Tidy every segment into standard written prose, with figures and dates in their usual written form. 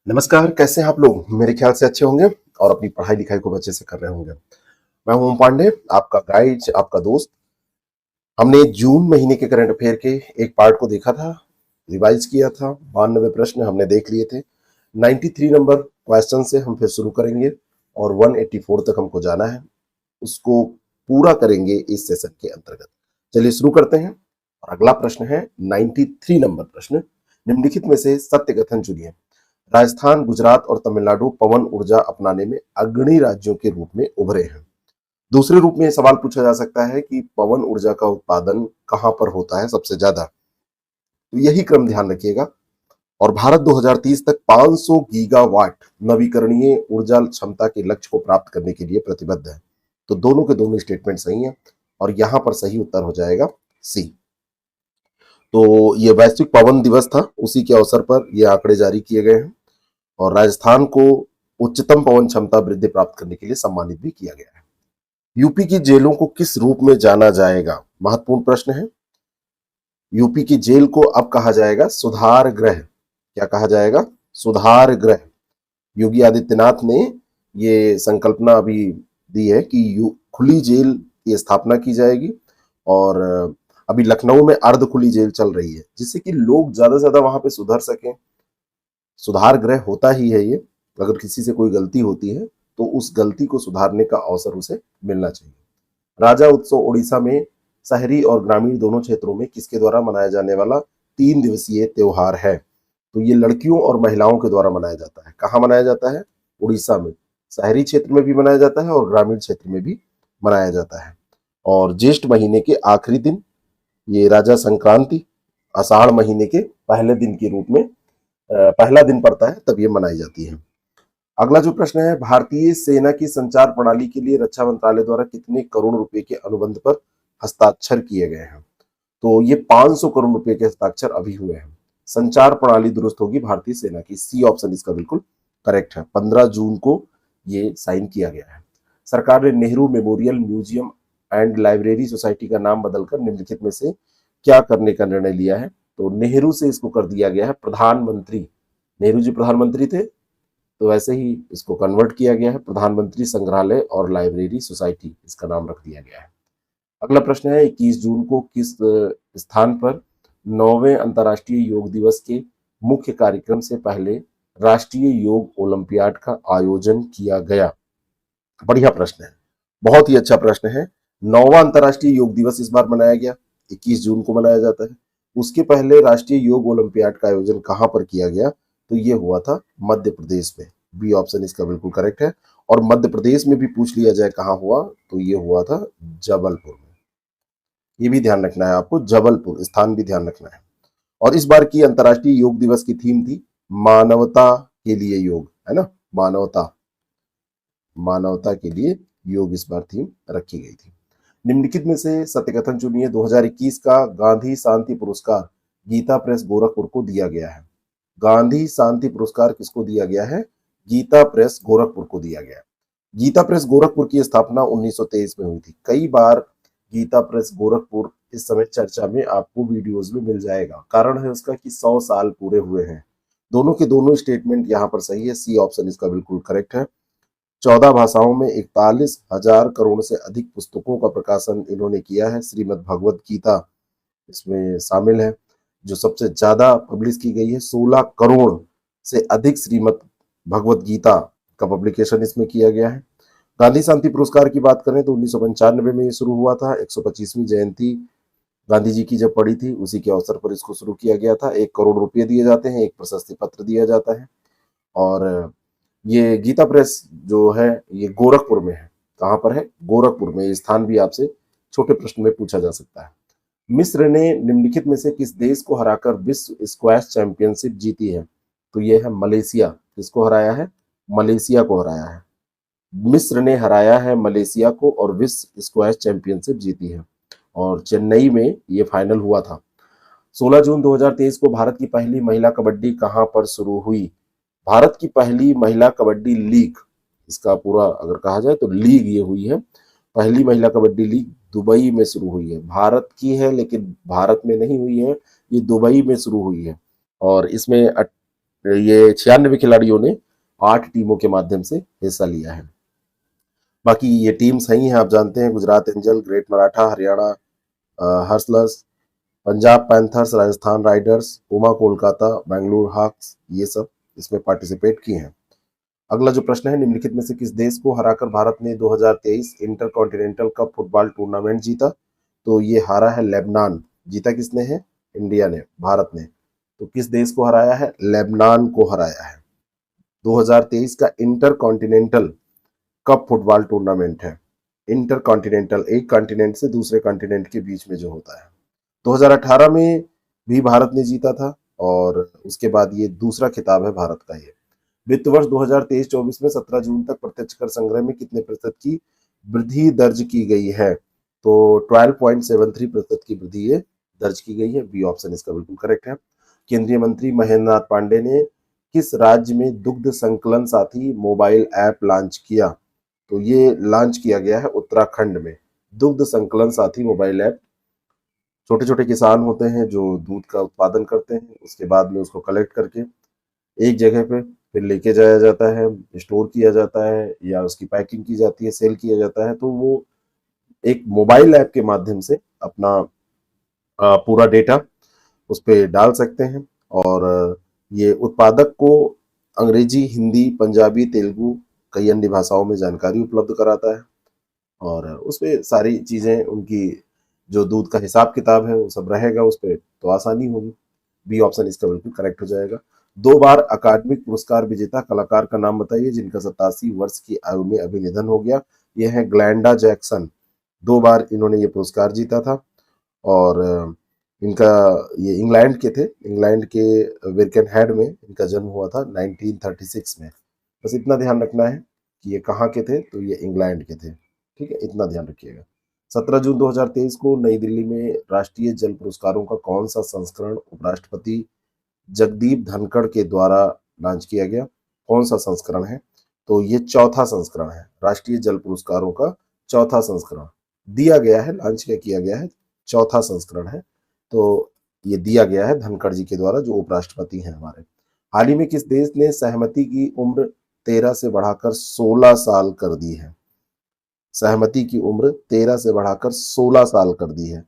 नमस्कार, कैसे हैं आप लोग? मेरे ख्याल से अच्छे होंगे और अपनी पढ़ाई लिखाई खूब अच्छे से कर रहे होंगे। मैं हूं ओम पांडे, आपका गाइड, आपका दोस्त। हमने जून महीने के करंट अफेयर के एक पार्ट को देखा था, रिवाइज किया था। 92 प्रश्न हमने देख लिए थे। 93 नंबर क्वेश्चन से हम फिर शुरू करेंगे और 184 तक हमको जाना है। उसको पूरा करेंगे इस सेशन के अंतर्गत। चलिए शुरू करते हैं। और अगला प्रश्न है 93 नंबर प्रश्न। निम्नलिखित में से सत्य कथन चुनिए। राजस्थान, गुजरात और तमिलनाडु पवन ऊर्जा अपनाने में अग्रणी राज्यों के रूप में उभरे हैं। दूसरे रूप में सवाल पूछा जा सकता है कि पवन ऊर्जा का उत्पादन कहां पर होता है सबसे ज्यादा। तो यही क्रम ध्यान रखिएगा। और भारत 2030 तक 500 गीगावाट नवीकरणीय ऊर्जा क्षमता के लक्ष्य को प्राप्त करने के लिए प्रतिबद्ध है। तो दोनों के दोनों स्टेटमेंट सही हैं और यहां पर सही उत्तर हो जाएगा सी। तो ये वैश्विक पवन दिवस था, उसी के अवसर पर ये आंकड़े जारी किए गए हैं और राजस्थान को उच्चतम पवन क्षमता वृद्धि प्राप्त करने के लिए सम्मानित भी किया गया है। यूपी की जेलों को किस रूप में जाना जाएगा? महत्वपूर्ण प्रश्न है। यूपी की जेल को अब कहा जाएगा सुधार गृह। क्या कहा जाएगा? सुधार गृह। योगी आदित्यनाथ ने ये संकल्पना अभी दी है कि खुली जेल की स्थापना की जाएगी और अभी लखनऊ में अर्ध खुली जेल चल रही है, जिससे कि लोग ज्यादा से ज्यादा वहां पे सुधर सकें। सुधार गृह होता ही है ये, अगर किसी से कोई गलती होती है तो उस गलती को सुधारने का अवसर उसे मिलना चाहिए। राजा उत्सव उड़ीसा में शहरी और ग्रामीण दोनों क्षेत्रों में किसके द्वारा मनाया जाने वाला 3 दिवसीय त्योहार है? तो ये लड़कियों और महिलाओं के द्वारा मनाया जाता है। कहाँ मनाया जाता है? उड़ीसा में। शहरी क्षेत्र में भी मनाया जाता है और ग्रामीण क्षेत्र में भी मनाया जाता है। और ज्येष्ठ महीने के आखिरी दिन ये राजा संक्रांति आषाढ़ महीने के पहले दिन के रूप में पहला दिन पड़ता है, तब ये मनाई जाती है। अगला जो प्रश्न है, भारतीय सेना की संचार प्रणाली के लिए रक्षा मंत्रालय द्वारा कितने करोड़ रुपए के अनुबंध पर हस्ताक्षर किए गए हैं? तो ये 500 करोड़ रुपए के हस्ताक्षर अभी हुए हैं। संचार प्रणाली दुरुस्त होगी भारतीय सेना की। सी ऑप्शन इसका बिल्कुल करेक्ट है। 15 जून को ये साइन किया गया है। सरकार ने Nehru memorial museum and library society का नाम बदलकर निम्नलिखित में से क्या करने का निर्णय लिया है? तो नेहरू से इसको कर दिया गया है प्रधानमंत्री। नेहरू जी प्रधानमंत्री थे, तो वैसे ही इसको कन्वर्ट किया गया है प्रधानमंत्री संग्रहालय और लाइब्रेरी सोसाइटी, इसका नाम रख दिया गया है। अगला प्रश्न है 21 जून को किस स्थान पर 9वें अंतर्राष्ट्रीय योग दिवस के मुख्य कार्यक्रम से पहले राष्ट्रीय योग ओलंपियाड का आयोजन किया गया? बढ़िया प्रश्न है, बहुत ही अच्छा प्रश्न है। 9वां अंतर्राष्ट्रीय योग दिवस इस बार मनाया गया, 21 जून को मनाया जाता है। उसके पहले राष्ट्रीय योग ओलंपियाड का आयोजन कहां पर किया गया? तो ये हुआ था मध्य प्रदेश में। बी ऑप्शन इसका बिल्कुल करेक्ट है। और मध्य प्रदेश में भी पूछ लिया जाए कहां हुआ, तो ये हुआ था जबलपुर में। ये भी ध्यान रखना है आपको, जबलपुर स्थान भी ध्यान रखना है। और इस बार की अंतर्राष्ट्रीय योग दिवस की थीम थी मानवता के लिए योग, है ना? मानवता, मानवता के लिए योग इस बार थीम रखी गई थी। निम्नलिखित में से सत्यकथन चुनिए। 2021 का गांधी शांति पुरस्कार गीता प्रेस गोरखपुर को दिया गया है। गांधी शांति पुरस्कार किसको दिया गया है? गीता प्रेस गोरखपुर को दिया गया है। गीता प्रेस गोरखपुर की स्थापना 1923 में हुई थी। कई बार गीता प्रेस गोरखपुर इस समय चर्चा में आपको वीडियोस में मिल जाएगा। कारण है उसका कि 100 साल पूरे हुए हैं। दोनों के दोनों स्टेटमेंट यहाँ पर सही है। सी ऑप्शन इसका बिल्कुल करेक्ट है। 14 भाषाओं में 41,000 करोड़ से अधिक पुस्तकों का प्रकाशन इन्होंने किया है। श्रीमद् भगवत गीता इसमें शामिल है, जो सबसे ज्यादा पब्लिश की गई है। 16 करोड़ से अधिक श्रीमद् भगवत गीता का पब्लिकेशन इसमें किया गया है। गांधी शांति पुरस्कार की बात करें तो 1995 में ये शुरू हुआ था। 125वीं जयंती गांधी जी की जब पड़ी थी, उसी के अवसर पर इसको शुरू किया गया था। 1 करोड़ रुपये दिए जाते हैं, एक प्रशस्ति पत्र दिया जाता है। और ये गीता प्रेस जो है ये गोरखपुर में है। कहाँ पर है? गोरखपुर में। ये स्थान भी आपसे छोटे प्रश्न में पूछा जा सकता है। मिस्र ने निम्नलिखित में से किस देश को हराकर विश्व स्क्वैश चैंपियनशिप जीती है? तो ये है मलेशिया। किसको हराया है? मलेशिया को हराया है। मिस्र ने हराया है मलेशिया को और विश्व स्क्वैश चैंपियनशिप जीती है। और चेन्नई में ये फाइनल हुआ था। 16 जून 2023 को भारत की पहली महिला कबड्डी कहां पर शुरू हुई? भारत की पहली महिला कबड्डी लीग, इसका पूरा अगर कहा जाए तो लीग ये हुई है। पहली महिला कबड्डी लीग दुबई में शुरू हुई है। भारत की है लेकिन भारत में नहीं हुई है, ये दुबई में शुरू हुई है। और इसमें ये 96 खिलाड़ियों ने 8 टीमों के माध्यम से हिस्सा लिया है। बाकी ये टीम सही है, आप जानते हैं, Gujarat angel, great Maratha, Haryana hustlers, Punjab panthers, Rajasthan riders, puma Kolkata, Bengaluru hawks, ये सब इसमें पार्टिसिपेट किए हैं। अगला जो प्रश्न है, निम्नलिखित में से किस देश को हराकर भारत ने 2023 inter continental cup football tournament जीता? तो ये हारा है लेबनान। जीता किसने है? इंडिया ने, भारत ने। तो किस देश को हराया है? लेबनान को हराया है। 2023 का inter continental cup football tournament है। इंटर कॉन्टिनेंटल, एक कॉन्टिनेंट से दूसरे कॉन्टिनेंट के बीच में जो होता है। 2018 में भी भारत ने जीता था और उसके बाद ये दूसरा खिताब है भारत का। ये वित्त वर्ष 2023-24 में 17 जून तक प्रत्यक्ष कर संग्रह में कितने प्रतिशत की वृद्धि दर्ज की गई है? तो 12.73% की वृद्धि ये दर्ज की गई है। बी ऑप्शन इसका बिल्कुल करेक्ट है। केंद्रीय मंत्री महेंद्र नाथ पांडे ने किस राज्य में दुग्ध संकलन साथी मोबाइल ऐप लॉन्च किया? तो ये लॉन्च किया गया है उत्तराखंड में। दुग्ध संकलन साथी मोबाइल ऐप, छोटे छोटे किसान होते हैं जो दूध का उत्पादन करते हैं, उसके बाद में उसको कलेक्ट करके एक जगह पे फिर लेके जाया जाता है, स्टोर किया जाता है या उसकी पैकिंग की जाती है, सेल किया जाता है। तो वो एक मोबाइल ऐप के माध्यम से अपना पूरा डेटा उस पर डाल सकते हैं और ये उत्पादक को अंग्रेजी, हिंदी, पंजाबी, तेलुगु, कई अन्य भाषाओं में जानकारी उपलब्ध कराता है और उस पर सारी चीज़ें, उनकी जो दूध का हिसाब किताब है वो सब रहेगा उस पर, तो आसानी होगी। बी ऑप्शन इसका बिल्कुल करेक्ट हो जाएगा। 2 बार अकादमिक पुरस्कार विजेता कलाकार का नाम बताइए जिनका 87 वर्ष की आयु में अभी निधन हो गया। यह है ग्लैंडा जैक्सन। 2 बार इन्होंने ये पुरस्कार जीता था और इनका, ये इंग्लैंड के थे, इंग्लैंड के विरकेनहेड में इनका जन्म हुआ था 1936 में। बस इतना ध्यान रखना है कि ये कहाँ के थे, तो ये इंग्लैंड के थे। ठीक है, इतना ध्यान रखिएगा। 17 जून 2023 को नई दिल्ली में राष्ट्रीय जल पुरस्कारों का कौन सा संस्करण उपराष्ट्रपति जगदीप धनखड़ के द्वारा लॉन्च किया गया? कौन सा संस्करण है? तो ये चौथा संस्करण है। राष्ट्रीय जल पुरस्कारों का चौथा संस्करण दिया गया है, लॉन्च किया गया है, चौथा संस्करण है। तो ये दिया गया है धनखड़ जी के द्वारा, जो उपराष्ट्रपति हैं हमारे। हाल ही में किस देश ने सहमति की उम्र 13 से बढ़ाकर 16 साल कर दी है? सहमति की उम्र 13 से बढ़ाकर 16 साल कर दी है,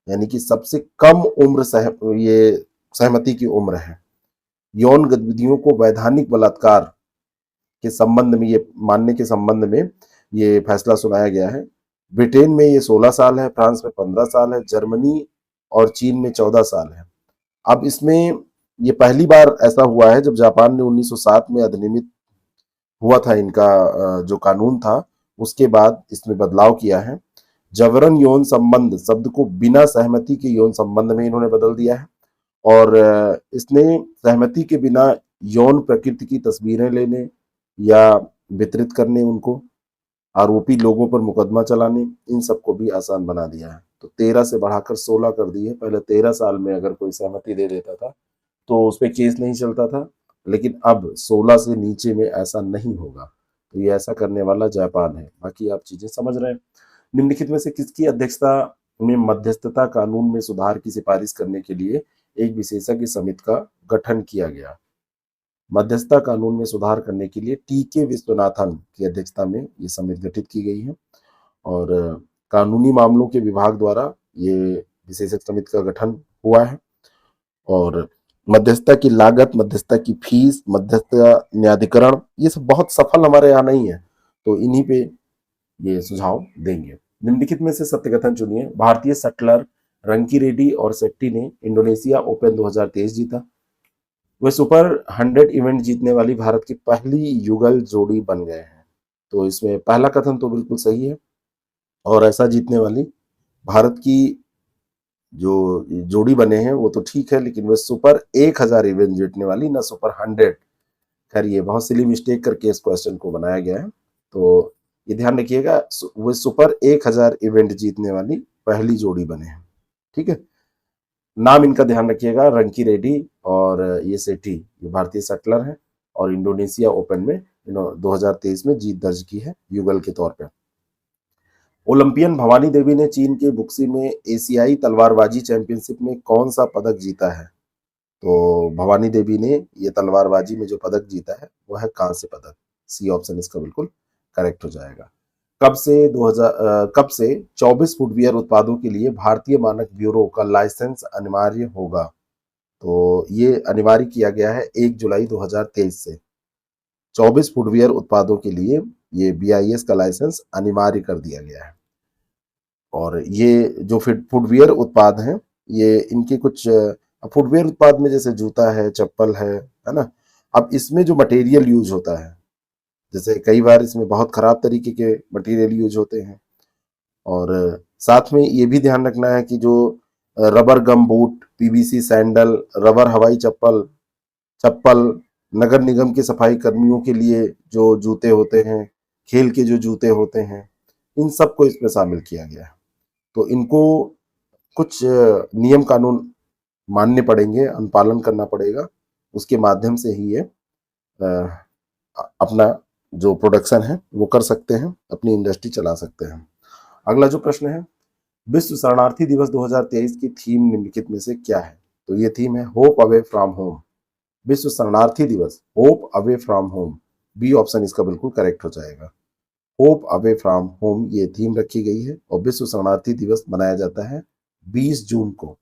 यानी कि सबसे कम उम्र ये सहमति की उम्र है। यौन गतिविधियों को वैधानिक बलात्कार के संबंध में, ये मानने के संबंध में ये फैसला सुनाया गया है। ब्रिटेन में ये 16 साल है, फ्रांस में 15 साल है, जर्मनी और चीन में 14 साल है। अब इसमें ये पहली बार ऐसा हुआ है जब जापान ने 1907 में अधिनियमित हुआ था इनका जो कानून था, उसके बाद इसमें बदलाव किया है। जबरन यौन संबंध शब्द को बिना सहमति के यौन संबंध में इन्होंने बदल दिया है और इसने सहमति के बिना यौन प्रकृति की तस्वीरें लेने या वितरित करने, उनको आरोपी लोगों पर मुकदमा चलाने, इन सबको भी आसान बना दिया है। तो 13 से बढ़ाकर 16 कर दी है। पहले 13 साल में अगर कोई सहमति दे देता था तो उस पर केस नहीं चलता था, लेकिन अब 16 से नीचे में ऐसा नहीं होगा। तो ये ऐसा करने वाला जापान है। बाकी आप चीजें समझ रहे हैं। निम्नलिखित में से किसकी अध्यक्षता में मध्यस्थता कानून में सुधार की सिफारिश करने के लिए एक विशेषज्ञ समिति का गठन किया गया? मध्यस्थता कानून में सुधार करने के लिए टी.के. विश्वनाथन की अध्यक्षता में ये समिति गठित की गई है और कानूनी मामलों के विभाग द्वारा ये विशेषज्ञ समिति का गठन हुआ है और मध्यस्थता की लागत, मध्यस्थता की फीस, मध्यस्थता न्यायाधिकरण, ये सब बहुत सफल हमारे यहाँ नहीं है, तो इन्हीं पे ये सुझाव देंगे। निम्नलिखित में से सत्य कथन चुनिए। भारतीय शटलर रंकीरेड्डी और शेट्टी ने इंडोनेशिया ओपन 2023 जीता। वे सुपर 100 इवेंट जीतने वाली भारत की पहली युगल जोड़ी बन गए हैं। तो इसमें पहला कथन तो बिल्कुल सही है और ऐसा जीतने वाली भारत की जो जोड़ी बने हैं वो तो ठीक है, लेकिन वे सुपर 1000 इवेंट जीतने वाली, ना सुपर 100। खैर ये बहुत सिली मिस्टेक करके इस क्वेश्चन को बनाया गया है, तो ये ध्यान रखिएगा, वे सुपर 1000 इवेंट जीतने वाली पहली जोड़ी बने हैं। ठीक है, नाम इनका ध्यान रखिएगा, रंकीरेड्डी और ये सेठी, ये भारतीय शटलर हैं और इंडोनेशिया ओपन में 2023 में जीत दर्ज की है युगल के तौर पर। ओलंपियन भवानी देवी ने चीन के बुक्सी में एशियाई तलवारबाजी चैंपियनशिप में कौन सा पदक जीता है? तो भवानी देवी ने ये तलवारबाजी में जो पदक जीता है वो है कांस्य पदक। सी ऑप्शन इसका बिल्कुल करेक्ट हो जाएगा। कब से 24 फुटवियर उत्पादों के लिए भारतीय मानक ब्यूरो का लाइसेंस अनिवार्य होगा? तो ये अनिवार्य किया गया है 1 जुलाई 2023 से। 24 फुटवियर उत्पादों के लिए ये BIS का लाइसेंस अनिवार्य कर दिया गया है। और ये जो फुटवियर उत्पाद हैं, ये इनके कुछ फुटवियर उत्पाद में जैसे जूता है, चप्पल है ना। अब इसमें जो मटेरियल यूज होता है, जैसे कई बार इसमें बहुत खराब तरीके के मटेरियल यूज होते हैं। और साथ में ये भी ध्यान रखना है कि जो रबर गम बूट, PVC सैंडल, रबर हवाई चप्पल, चप्पल, नगर निगम के सफाई कर्मियों के लिए जो जूते होते हैं, खेल के जो जूते होते हैं, इन सबको इसमें शामिल किया गया है। तो इनको कुछ नियम कानून मानने पड़ेंगे, अनुपालन करना पड़ेगा, उसके माध्यम से ही ये अपना जो प्रोडक्शन है वो कर सकते हैं, अपनी इंडस्ट्री चला सकते हैं। अगला जो प्रश्न है, विश्व शरणार्थी दिवस 2023 की थीम निम्नलिखित में से क्या है? तो ये थीम है होप अवे फ्रॉम होम। विश्व शरणार्थी दिवस, hope away from home, B option इसका बिल्कुल करेक्ट हो जाएगा। होप अवे फ्रॉम होम ये थीम रखी गई है। और विश्व शरणार्थी दिवस मनाया जाता है 20 जून को।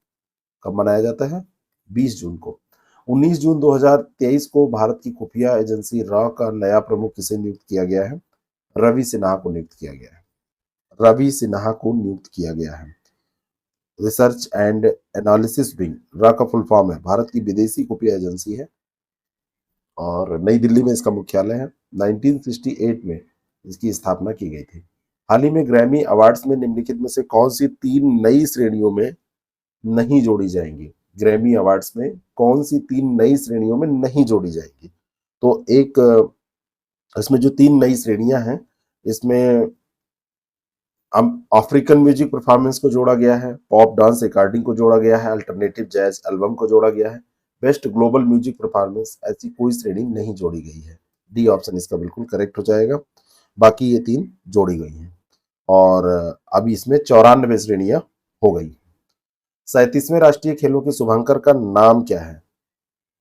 कब मनाया जाता है? 20 जून को। 19 जून 2023 को भारत की खुफिया एजेंसी रॉ का नया प्रमुख किसे नियुक्त किया गया है? रवि सिन्हा को नियुक्त किया गया है। रवि सिन्हा को नियुक्त किया गया है। Research and analysis wing, raw का फुल फॉर्म है, भारत की विदेशी खुफिया एजेंसी है और नई दिल्ली में इसका मुख्यालय है। 1968 में इसकी स्थापना की गई थी। हाल ही में ग्रैमी अवार्ड्स में निम्नलिखित में से कौन सी 3 नई श्रेणियों में नहीं जोड़ी जाएंगी? ग्रैमी अवार्ड्स में कौन सी 3 नई श्रेणियों में नहीं जोड़ी जाएंगी? तो एक इसमें जो 3 नई श्रेणियां हैं, इसमें अफ्रीकन म्यूजिक परफॉर्मेंस को जोड़ा गया है, पॉप डांस रिकॉर्डिंग को जोड़ा गया है, अल्टरनेटिव जैज एल्बम को जोड़ा गया है, बेस्ट ग्लोबल म्यूजिक परफॉर्मेंस, ऐसी कोई श्रेणी नहीं जोड़ी गई है। डी ऑप्शन इसका बिल्कुल करेक्ट हो जाएगा। बाकी ये 3 जोड़ी गई हैं और अभी इसमें 94 श्रेणियां हो गई। 37वें राष्ट्रीय खेलों के शुभंकर का नाम क्या है?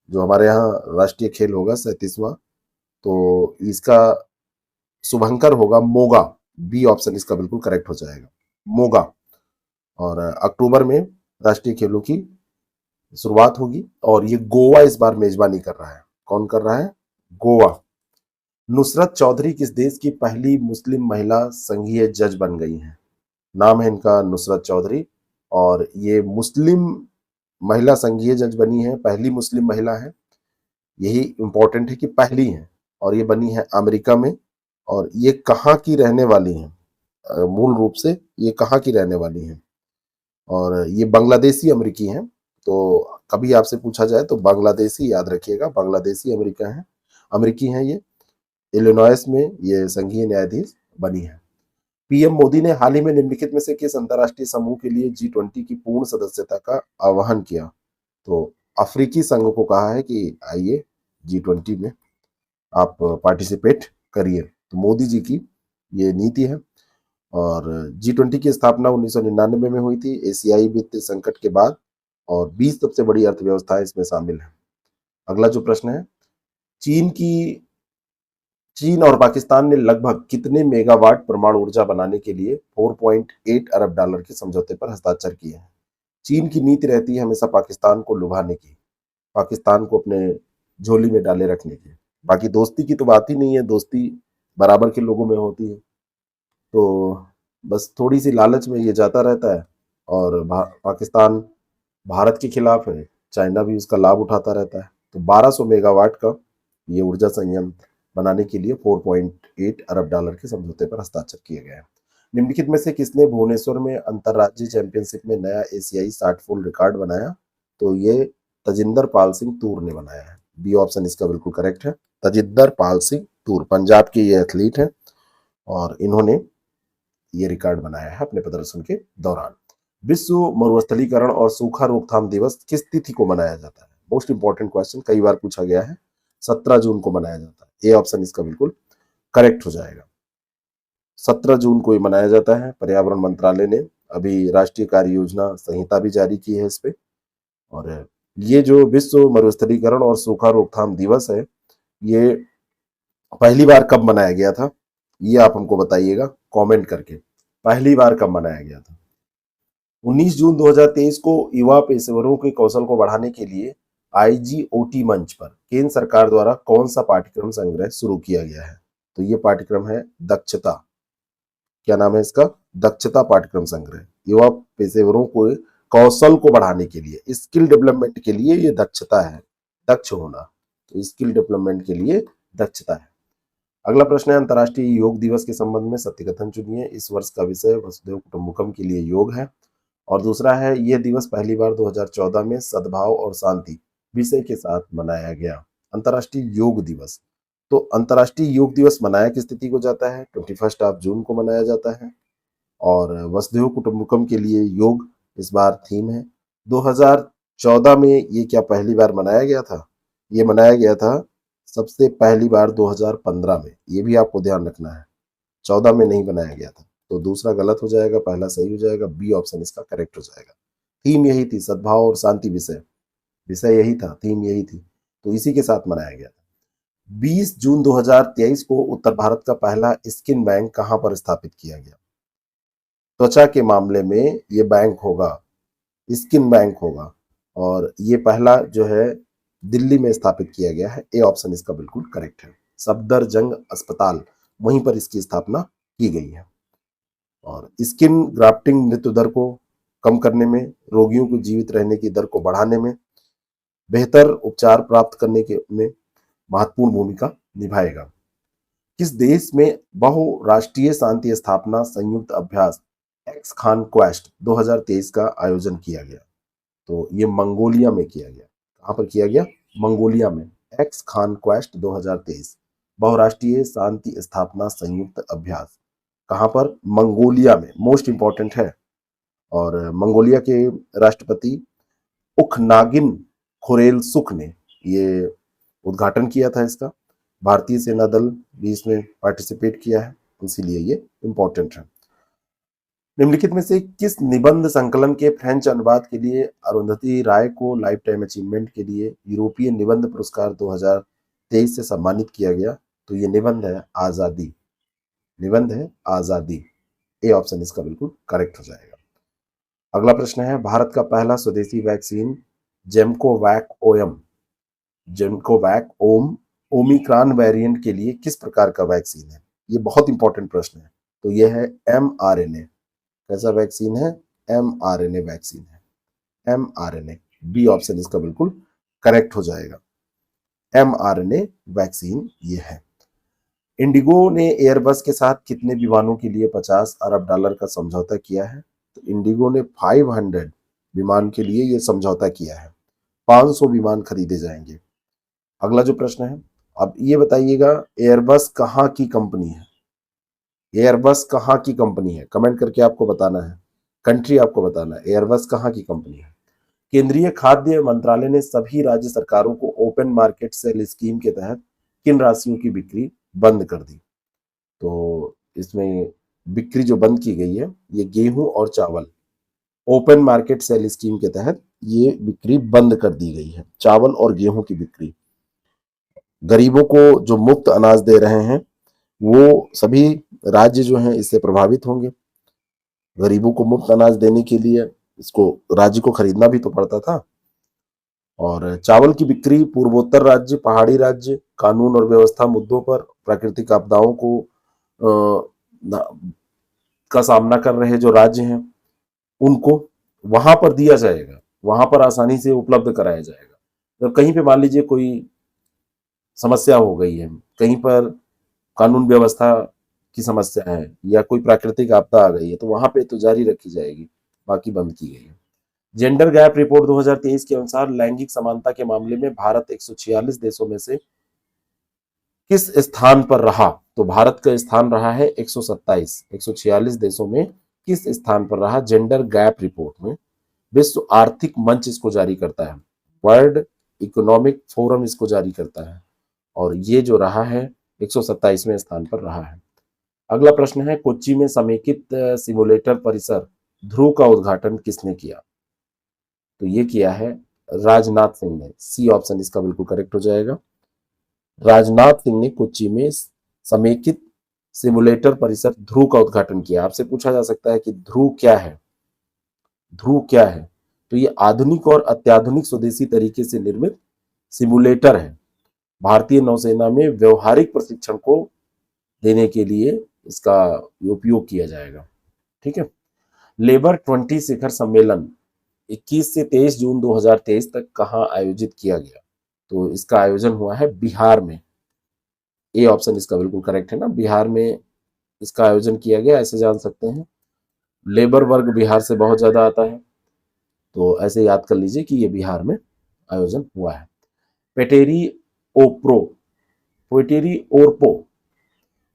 जो हमारे यहाँ राष्ट्रीय खेल होगा 37वां, तो इसका शुभंकर होगा मोगा। बी ऑप्शन इसका बिल्कुल करेक्ट हो जाएगा, मोगा। और अक्टूबर में राष्ट्रीय खेलों की शुरुआत होगी और ये गोवा इस बार मेजबानी कर रहा है। कौन कर रहा है? गोवा। नुसरत चौधरी किस देश की पहली मुस्लिम महिला संघीय जज बन गई हैं? नाम है इनका नुसरत चौधरी और ये मुस्लिम महिला संघीय जज बनी है, पहली मुस्लिम महिला है। यही इंपॉर्टेंट है कि पहली है और ये बनी है अमेरिका में। और ये कहाँ की रहने वाली हैं? मूल रूप से ये कहाँ की रहने वाली हैं? और ये बांग्लादेशी अमेरिकी हैं। तो कभी आपसे पूछा जाए तो बांग्लादेशी याद रखिएगा, बांग्लादेशी अमेरिकी हैं ये। इलिनॉयस में ये संघीय न्यायाधीश बनी है। पीएम मोदी ने हाल ही में निम्नलिखित में से किस अंतर्राष्ट्रीय समूह के लिए G20 की पूर्ण सदस्यता का आह्वान किया? तो अफ्रीकी संघ को कहा है कि आइए G20 में आप पार्टिसिपेट करिए। तो मोदी जी की ये नीति है। और G20 की स्थापना 1999 में हुई थी एशियाई वित्तीय संकट के बाद और 20 सबसे बड़ी अर्थव्यवस्थाएं इसमें शामिल है। अगला जो प्रश्न है, चीन और पाकिस्तान ने लगभग कितने मेगावाट परमाणु ऊर्जा बनाने के लिए 4.8 अरब डॉलर के समझौते पर हस्ताक्षर किए हैं? चीन की नीति रहती है हमेशा पाकिस्तान को लुभाने की, पाकिस्तान को अपने झोली में डाले रखने की। बाकी दोस्ती की तो बात ही नहीं है, दोस्ती बराबर के लोगों में होती है। तो बस थोड़ी सी लालच में ये जाता रहता है और पाकिस्तान भारत के खिलाफ है, चाइना भी उसका लाभ उठाता रहता है। तो 1200 मेगावाट का ये ऊर्जा संयंत्र बनाने के लिए 4.8 अरब डॉलर के समझौते पर हस्ताक्षर किए गए हैं। निम्नलिखित में से किसने भुवनेश्वर में अंतर्राज्यीय चैंपियनशिप में नया एशियाई शॉट पुट रिकॉर्ड बनाया? तो ये तजिंदर पाल सिंह तूर ने बनाया है। बी ऑप्शन इसका बिल्कुल करेक्ट है, तजिंदर पाल सिंह तूर पंजाब के ये एथलीट है और इन्होंने ये रिकॉर्ड बनाया है अपने प्रदर्शन के दौरान। विश्व मरुस्थलीकरण और सूखा रोकथाम दिवस किस तिथि को मनाया जाता है? मोस्ट इंपॉर्टेंट क्वेश्चन, कई बार पूछा गया है। 17 जून को मनाया जाता है। ए ऑप्शन इसका बिल्कुल करेक्ट हो जाएगा। 17 जून को ये मनाया जाता है। पर्यावरण मंत्रालय ने अभी राष्ट्रीय कार्य योजना संहिता भी जारी की है इस पे और ये जो विश्व मरुस्थलीकरण और सूखा रोकथाम दिवस है, ये पहली बार कब मनाया गया था, ये आप हमको बताइएगा कमेंट करके। पहली बार कब मनाया गया था? 19 जून 2023 को युवा पेशेवरों के कौशल को बढ़ाने के लिए आईजीओटी मंच पर केंद्र सरकार द्वारा कौन सा पाठ्यक्रम संग्रह शुरू किया गया है? तो ये पाठ्यक्रम है दक्षता। क्या नाम है इसका? दक्षता पाठ्यक्रम संग्रह। युवा पेशेवरों को कौशल को बढ़ाने के लिए, स्किल डेवलपमेंट के लिए ये दक्षता है, दक्ष होना। तो स्किल डेवलपमेंट के लिए दक्षता है। अगला प्रश्न है, अंतर्राष्ट्रीय योग दिवस के संबंध में सत्य कथन चुनिए। इस वर्ष का विषय वसुधैव कुटुंबकम के लिए योग है। और दूसरा है, यह दिवस पहली बार 2014 में सद्भाव और शांति विषय के साथ मनाया गया। अंतर्राष्ट्रीय योग दिवस, तो अंतर्राष्ट्रीय योग दिवस मनाया किस तिथि को जाता है? 21 जून को मनाया जाता है। और वसुधैव कुटुंबकम के लिए योग इस बार थीम है। 2014 में ये क्या पहली बार मनाया गया था? ये मनाया गया था सबसे पहली बार 2015 में। ये भी आपको ध्यान रखना है, 14 में नहीं बनाया गया था। तो दूसरा गलत हो जाएगा, पहला सही हो जाएगा, बी ऑप्शन इसका करेक्ट हो जाएगा। थीम यही थी, सद्भाव और शांति विषय, विषय यही था, थीम यही थी, तो इसी के साथ मनाया गया था। 20 जून 2023 को उत्तर भारत का पहला स्किन बैंक कहां पर स्थापित किया गया? त्वचा के मामले में ये बैंक होगा, स्किन बैंक होगा, और ये पहला जो है दिल्ली में स्थापित किया गया है। ए ऑप्शन इसका बिल्कुल करेक्ट है। सफदरजंग अस्पताल, वहीं पर इसकी स्थापना की गई है। और स्किन ग्राफ्टिंग मृत्यु दर को कम करने में, रोगियों को जीवित रहने की दर को बढ़ाने में, बेहतर उपचार प्राप्त करने के में महत्वपूर्ण भूमिका निभाएगा। किस देश में बहुराष्ट्रीय शांति स्थापना संयुक्त अभ्यास एक्स खान क्वेस्ट 2023 का आयोजन किया गया? तो ये मंगोलिया में किया गया। कहां पर किया गया? मंगोलिया में। एक्स खान क्वेस्ट 2023 बहुराष्ट्रीय शांति स्थापना संयुक्त अभ्यास कहां पर? मंगोलिया में। मोस्ट इंपॉर्टेंट है। और मंगोलिया के राष्ट्रपति उखनागिन खुरेलसुख ने ये उद्घाटन किया था इसका। भारतीय सेना दल भी इसमें पार्टिसिपेट किया है, इसीलिए ये इंपॉर्टेंट है। निम्नलिखित में से किस निबंध संकलन के फ्रेंच अनुवाद के लिए अरुंधति राय को लाइफ टाइम अचीवमेंट के लिए यूरोपीय निबंध पुरस्कार 2023 से सम्मानित किया गया? तो ये निबंध है आजादी। निबंध है आजादी। ए ऑप्शन इसका बिल्कुल करेक्ट हो जाएगा। अगला प्रश्न है, भारत का पहला स्वदेशी वैक्सीन जेमकोवैक ओम ओमिक्रॉन वेरिएंट के लिए किस प्रकार का वैक्सीन है? ये बहुत इंपॉर्टेंट प्रश्न है। तो ये है mRNA। कैसा वैक्सीन है? mRNA वैक्सीन है। mRNA, बी ऑप्शन इसका बिल्कुल करेक्ट हो जाएगा। mRNA वैक्सीन ये है। इंडिगो ने एयरबस के साथ कितने विमानों के लिए 50 अरब डॉलर का समझौता किया है? तो इंडिगो ने 500 विमान के लिए ये समझौता किया है। 500 विमान खरीदे जाएंगे। अगला जो प्रश्न है, अब ये बताइएगा, एयरबस कहाँ की कंपनी है? एयरबस कहाँ की कंपनी है? कमेंट करके आपको बताना है, कंट्री आपको बताना है, एयरबस कहाँ की कंपनी है। केंद्रीय खाद्य मंत्रालय ने सभी राज्य सरकारों को ओपन मार्केट सेल स्कीम के तहत किन राशियों की बिक्री बंद कर दी? तो इसमें बिक्री जो बंद की गई है, ये गेहूं और चावल, ओपन मार्केट सेल स्कीम के तहत ये बिक्री बंद कर दी गई है, चावल और गेहूं की बिक्री। गरीबों को जो मुफ्त अनाज दे रहे हैं, वो सभी राज्य जो हैं इससे प्रभावित होंगे। गरीबों को मुफ्त अनाज देने के लिए इसको राज्य को खरीदना भी तो पड़ता था। और चावल की बिक्री पूर्वोत्तर राज्य, पहाड़ी राज्य, कानून और व्यवस्था मुद्दों पर, प्राकृतिक आपदाओं को का सामना कर रहे जो राज्य हैं, उनको वहां पर दिया जाएगा, वहां पर आसानी से उपलब्ध कराया जाएगा। जब कहीं पे मान लीजिए कोई समस्या हो गई है, कहीं पर कानून व्यवस्था की समस्या है या कोई प्राकृतिक आपदा आ गई है, तो वहां पे तो जारी रखी जाएगी, बाकी बंद की गई है। जेंडर गैप रिपोर्ट 2023 के अनुसार लैंगिक समानता के मामले में भारत 146 देशों में से किस स्थान पर रहा? तो भारत का स्थान रहा है 127। 146 देशों में किस स्थान पर रहा जेंडर गैप रिपोर्ट में? विश्व आर्थिक मंच इसको जारी करता है, वर्ल्ड इकोनॉमिक फोरम इसको जारी करता है, और ये जो रहा है 127वें स्थान पर रहा है। अगला प्रश्न है, कोच्चि में समेकित सिमुलेटर परिसर ध्रुव का उद्घाटन किसने किया? तो ये किया है राजनाथ सिंह ने। सी ऑप्शन इसका बिल्कुल करेक्ट हो जाएगा। राजनाथ सिंह ने कोच्चि में समेकित सिमुलेटर परिसर ध्रुव का उद्घाटन किया। आपसे पूछा जा सकता है कि ध्रुव क्या है। ध्रुव क्या है? तो ये आधुनिक और अत्याधुनिक स्वदेशी तरीके से निर्मित सिमुलेटर है। भारतीय नौसेना में व्यवहारिक प्रशिक्षण को देने के लिए इसका उपयोग किया जाएगा। ठीक है। लेबर 20 शिखर सम्मेलन 21 से 23 जून 2023 तक कहां आयोजित किया गया? तो इसका आयोजन हुआ है बिहार में। ए ऑप्शन इसका बिल्कुल करेक्ट है ना, बिहार में इसका आयोजन किया गया। ऐसे जान सकते हैं, लेबर वर्ग बिहार से बहुत ज्यादा आता है, तो ऐसे याद कर लीजिए कि ये बिहार में आयोजन हुआ है। पेटेरी ओप्रो पेटेरी ओरपो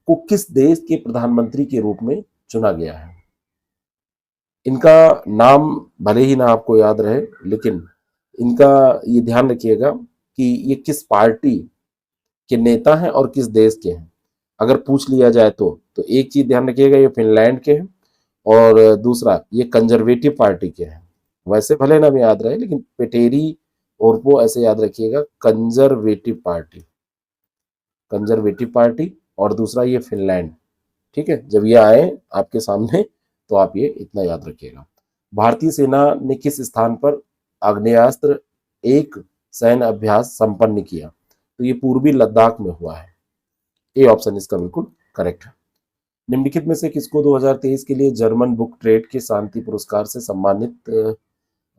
को किस देश के प्रधानमंत्री के रूप में चुना गया है? इनका नाम भले ही ना आपको याद रहे, लेकिन इनका ये ध्यान रखिएगा कि ये किस पार्टी के नेता हैं और किस देश के हैं। अगर पूछ लिया जाए तो एक चीज ध्यान रखिएगा, ये फिनलैंड के हैं, और दूसरा ये कंजर्वेटिव पार्टी के हैं। वैसे भले नाम याद रहे, लेकिन पेटेरी ओरपो ऐसे याद रखिएगा, कंजर्वेटिव पार्टी, और दूसरा ये फिनलैंड। ठीक है, जब ये आए आपके सामने तो आप ये इतना याद रखिएगा। भारतीय सेना ने किस स्थान पर आग्नेयास्त्र एक सैन्य अभ्यास संपन्न किया? तो ये पूर्वी लद्दाख में हुआ है। ए ऑप्शन इसका बिल्कुल करेक्ट है। निम्नलिखित में से किसको 2023 के लिए जर्मन बुक ट्रेड के शांति पुरस्कार से सम्मानित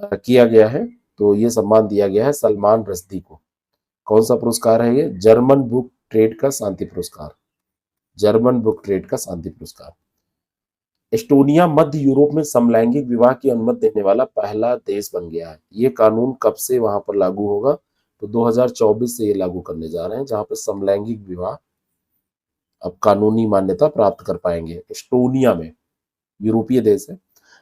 किया गया है? तो ये सम्मान दिया गया है सलमान रश्दी को। कौन सा पुरस्कार है ये? जर्मन बुक ट्रेड का शांति पुरस्कार। जर्मन बुक ट्रेड का शांति पुरस्कार। एस्टोनिया मध्य यूरोप में समलैंगिक विवाह की अनुमति देने वाला पहला देश बन गया है। ये कानून कब से वहां पर लागू होगा? तो 2024 से ये लागू करने जा रहे हैं, जहां पर समलैंगिक विवाह अब कानूनी मान्यता प्राप्त कर पाएंगे। एस्टोनिया में, यूरोपीय देश है।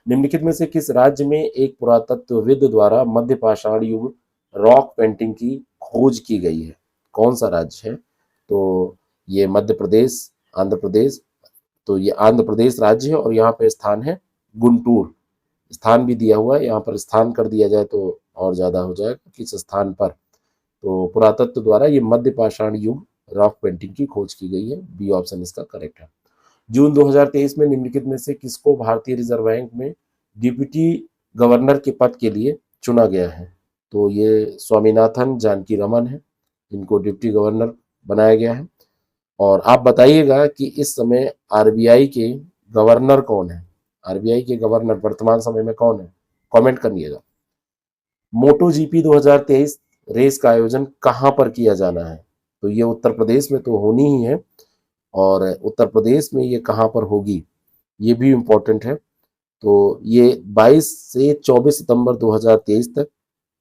निम्नलिखित में से किस राज्य में एक पुरातत्वविद द्वारा मध्य पाषाण युग रॉक पेंटिंग की खोज की गई है? कौन सा राज्य है? तो ये मध्य प्रदेश, आंध्र प्रदेश। तो ये आंध्र प्रदेश राज्य है, और यहाँ पे स्थान है गुंटूर। स्थान भी दिया हुआ है, यहाँ पर स्थान कर दिया जाए तो और ज्यादा हो जाएगा, किस स्थान पर। तो पुरातत्व द्वारा ये मध्य पाषाण युग रॉक पेंटिंग की खोज की गई है। बी ऑप्शन इसका करेक्ट है। जून 2023 में निम्नलिखित में से किसको भारतीय रिजर्व बैंक में डिप्टी गवर्नर के पद के लिए चुना गया है? तो ये स्वामीनाथन जानकी रमन है, इनको डिप्टी गवर्नर बनाया गया है। और आप बताइएगा कि इस समय आरबीआई के गवर्नर कौन है? आरबीआई के गवर्नर वर्तमान समय में कौन है? कमेंट करिएगा। मोटो जीपी 2023 रेस का आयोजन कहां पर किया जाना है? तो ये उत्तर प्रदेश में तो होनी ही है, और उत्तर प्रदेश में ये कहां पर होगी ये भी इम्पोर्टेंट है। तो ये 22 से 24 सितंबर 2023 तक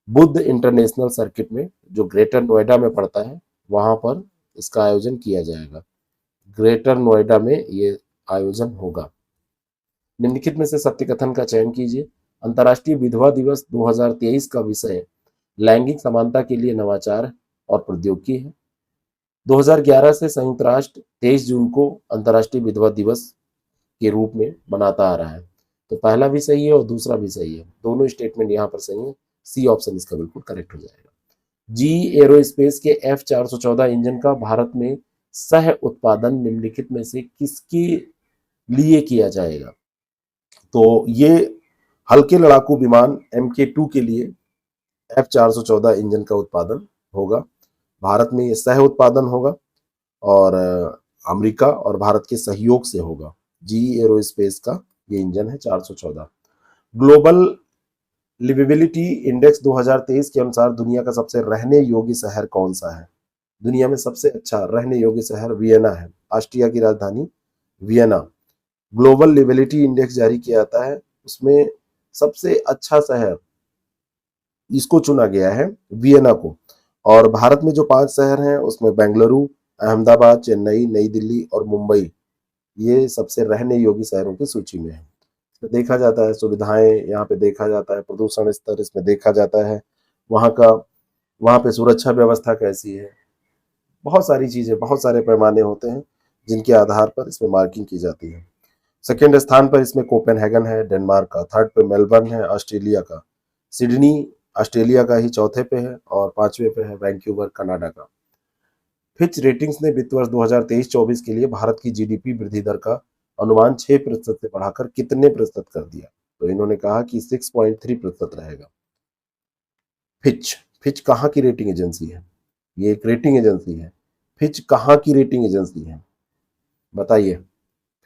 बुद्ध इंटरनेशनल सर्किट में, जो ग्रेटर नोएडा में पड़ता है, वहां पर इसका आयोजन किया जाएगा। ग्रेटर नोएडा में ये आयोजन होगा। निम्नलिखित में से सत्य कथन का चयन कीजिए। अंतर्राष्ट्रीय विधवा दिवस 2023 का विषय लैंगिक समानता के लिए नवाचार और प्रौद्योगिकी है। 2011 से संयुक्त राष्ट्र 23 जून को अंतर्राष्ट्रीय विधवा दिवस के रूप में मनाता आ रहा है। तो पहला भी सही है और दूसरा भी सही है, दोनों स्टेटमेंट यहाँ पर सही है। सी ऑप्शन इसका बिल्कुल करेक्ट हो जाएगा। जी एरोस्पेस के F414 इंजन का भारत में सह उत्पादन निम्नलिखित में से किसके लिए किया जाएगा? तो ये हल्के लड़ाकू विमान MK2 के लिए F414 इंजन का उत्पादन होगा। भारत में ये सह उत्पादन होगा, और अमेरिका और भारत के सहयोग से होगा। जी एरोस्पेस का ये इंजन है 414। ग्लोबल लिवेबिलिटी इंडेक्स 2023 के अनुसार दुनिया का सबसे रहने योग्य शहर कौन सा है? दुनिया में सबसे अच्छा रहने योग्य शहर वियना है, ऑस्ट्रिया की राजधानी वियना। ग्लोबल लिवेबिलिटी इंडेक्स जारी किया जाता है, उसमें सबसे अच्छा शहर इसको चुना गया है, वियना को। और भारत में जो 5 शहर हैं उसमें बेंगलुरु, अहमदाबाद, चेन्नई, नई दिल्ली और मुंबई, ये सबसे रहने योग्य शहरों की सूची में है। इसमें देखा जाता है सुविधाएं, यहाँ पे देखा जाता है प्रदूषण स्तर, इसमें देखा जाता है वहाँ पे सुरक्षा व्यवस्था कैसी है। बहुत सारी चीजें, बहुत सारे पैमाने होते हैं जिनके आधार पर इसमें मार्किंग की जाती है। सेकेंड स्थान पर इसमें कोपेनहेगन है डेनमार्क का, थर्ड पे मेलबर्न है ऑस्ट्रेलिया का, सिडनी ऑस्ट्रेलिया का ही चौथे पे है और पांचवे पे है वैंकूवर कनाडा का। फिच रेटिंग्स ने वित्त वर्ष 2023-24 के लिए भारत की जीडीपी वृद्धि दर का अनुमान 6% से बढ़ाकर कितने प्रतिशत कर दिया? तो इन्होंने कहा कि 6.3% रहेगा। फिच फिच कहाँ की रेटिंग एजेंसी है? ये एक रेटिंग एजेंसी है। फिच कहाँ की रेटिंग एजेंसी है बताइए?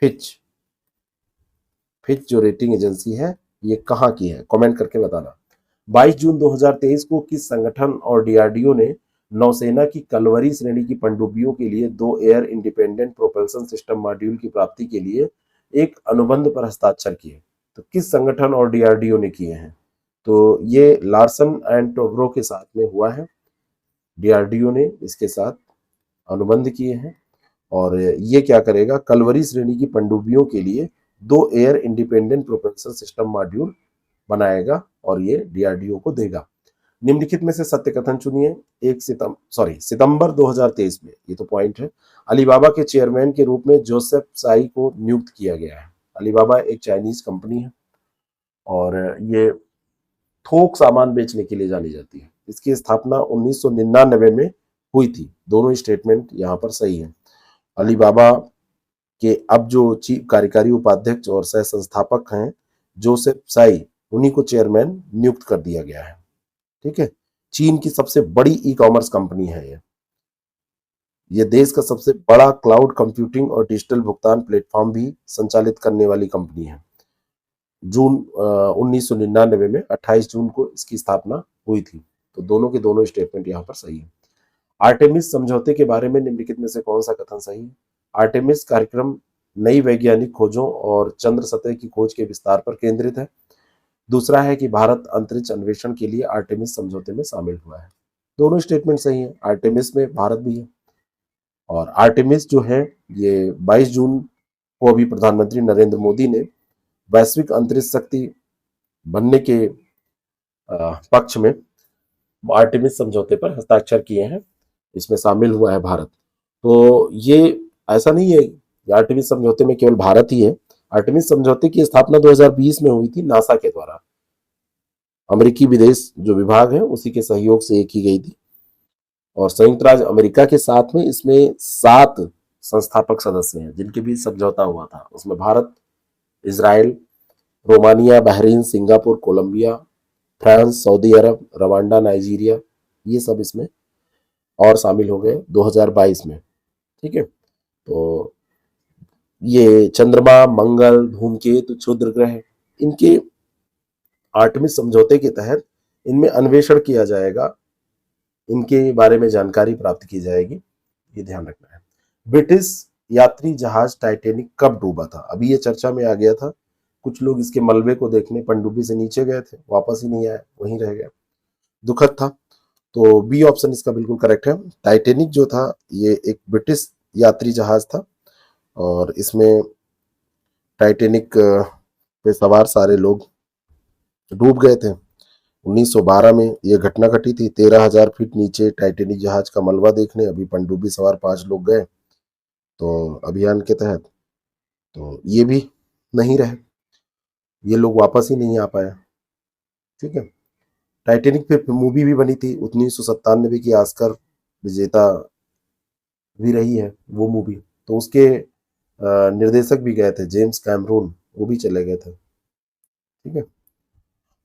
फिच फिच जो रेटिंग एजेंसी है ये कहाँ की है? कमेंट करके बताना। 22 जून 2023 को किस संगठन और डीआरडीओ ने नौसेना की कलवरी श्रेणी की पनडुब्बियों के लिए 2 air independent propulsion system module की प्राप्ति के लिए एक अनुबंध पर हस्ताक्षर किए? तो किस संगठन और डीआरडीओ ने किए हैं? तो ये लार्सन एंड टोब्रो के साथ में हुआ है। डीआरडीओ ने इसके साथ अनुबंध किए हैं और ये क्या करेगा? कलवरी श्रेणी की पनडुब्बियों के लिए 2 air independent propulsion system module बनाएगा और ये डीआरडीओ को देगा। निम्नलिखित में से सत्य कथन चुनिए। सितंबर 2023 में, ये तो पॉइंट है, अलीबाबा के चेयरमैन के रूप में जोसेफ साई को नियुक्त किया गया है। अलीबाबा एक चाइनीज कंपनी है और ये थोक सामान बेचने के लिए जानी जाती है। इसकी स्थापना 1999 में हुई थी। दोनों स्टेटमेंट यहाँ पर सही है। अलीबाबा के अब जो चीफ कार्यकारी उपाध्यक्ष और सह संस्थापक हैं जोसेफ साई, उन्हीं को चेयरमैन नियुक्त कर दिया गया है। ठीक है। चीन की सबसे बड़ी ई कॉमर्स कंपनी है ये देश का सबसे बड़ा क्लाउड कंप्यूटिंग और डिजिटल भुगतान प्लेटफॉर्म भी संचालित करने वाली कंपनी है। जून 1999 में 28 जून को इसकी स्थापना हुई थी। तो दोनों के दोनों स्टेटमेंट यहाँ पर सही है। आर्टेमिस समझौते के बारे में निम्नलिखित में से कौन सा कथन सही है? आर्टेमिस कार्यक्रम नई वैज्ञानिक खोजों और चंद्र सतह की खोज के विस्तार पर केंद्रित है। दूसरा है कि भारत अंतरिक्ष अन्वेषण के लिए आर्टेमिस समझौते में शामिल हुआ है। दोनों स्टेटमेंट सही है। आर्टेमिस में भारत भी है और आर्टेमिस जो है ये 22 जून को अभी प्रधानमंत्री नरेंद्र मोदी ने वैश्विक अंतरिक्ष शक्ति बनने के पक्ष में आर्टेमिस समझौते पर हस्ताक्षर किए हैं। इसमें शामिल हुआ है भारत। तो ये ऐसा नहीं है कि आर्टेमिस समझौते में केवल भारत ही है। आर्टेमिस समझौते की स्थापना 2020 में हुई थी नासा के द्वारा। अमेरिकी विदेश जो विभाग है उसी के सहयोग से ये की गई थी और संयुक्त राज्य अमेरिका के साथ में इसमें 7 संस्थापक सदस्य हैं जिनके बीच समझौता हुआ था। उसमें Bharat, Israel, Romania, Bahrain, Singapore, Colombia, France, Saudi Arab, Rwanda, Nigeria, ये सब इसमें और शामिल हो गए 2022 में। ठीक है। तो ये चंद्रमा, मंगल, धूमकेतु, क्षुद्र ग्रह, इनके आर्टेमिस समझौते के तहत इनमें अन्वेषण किया जाएगा, इनके बारे में जानकारी प्राप्त की जाएगी, ये ध्यान रखना है। ब्रिटिश यात्री जहाज टाइटैनिक कब डूबा था? अभी ये चर्चा में आ गया था। कुछ लोग इसके मलबे को देखने पनडुब्बी से नीचे गए थे, वापस ही नहीं आए, वहीं रह गए। दुखद था। तो बी ऑप्शन इसका बिल्कुल करेक्ट है। टाइटैनिक जो था ये एक ब्रिटिश यात्री जहाज था और इसमें टाइटैनिक पे सवार सारे लोग डूब गए थे। 1912 में यह घटना घटी थी। 13,000 फीट नीचे टाइटैनिक जहाज का मलबा देखने अभी पनडुब्बी सवार 5 लोग गए तो अभियान के तहत, तो ये भी नहीं रहे, ये लोग वापस ही नहीं आ पाए। ठीक है। टाइटैनिक पे मूवी भी बनी थी 1997 की, ऑस्कर विजेता भी रही है वो मूवी। तो उसके निर्देशक भी गए थे, जेम्स कैमरून, वो भी चले गए थे। ठीक है।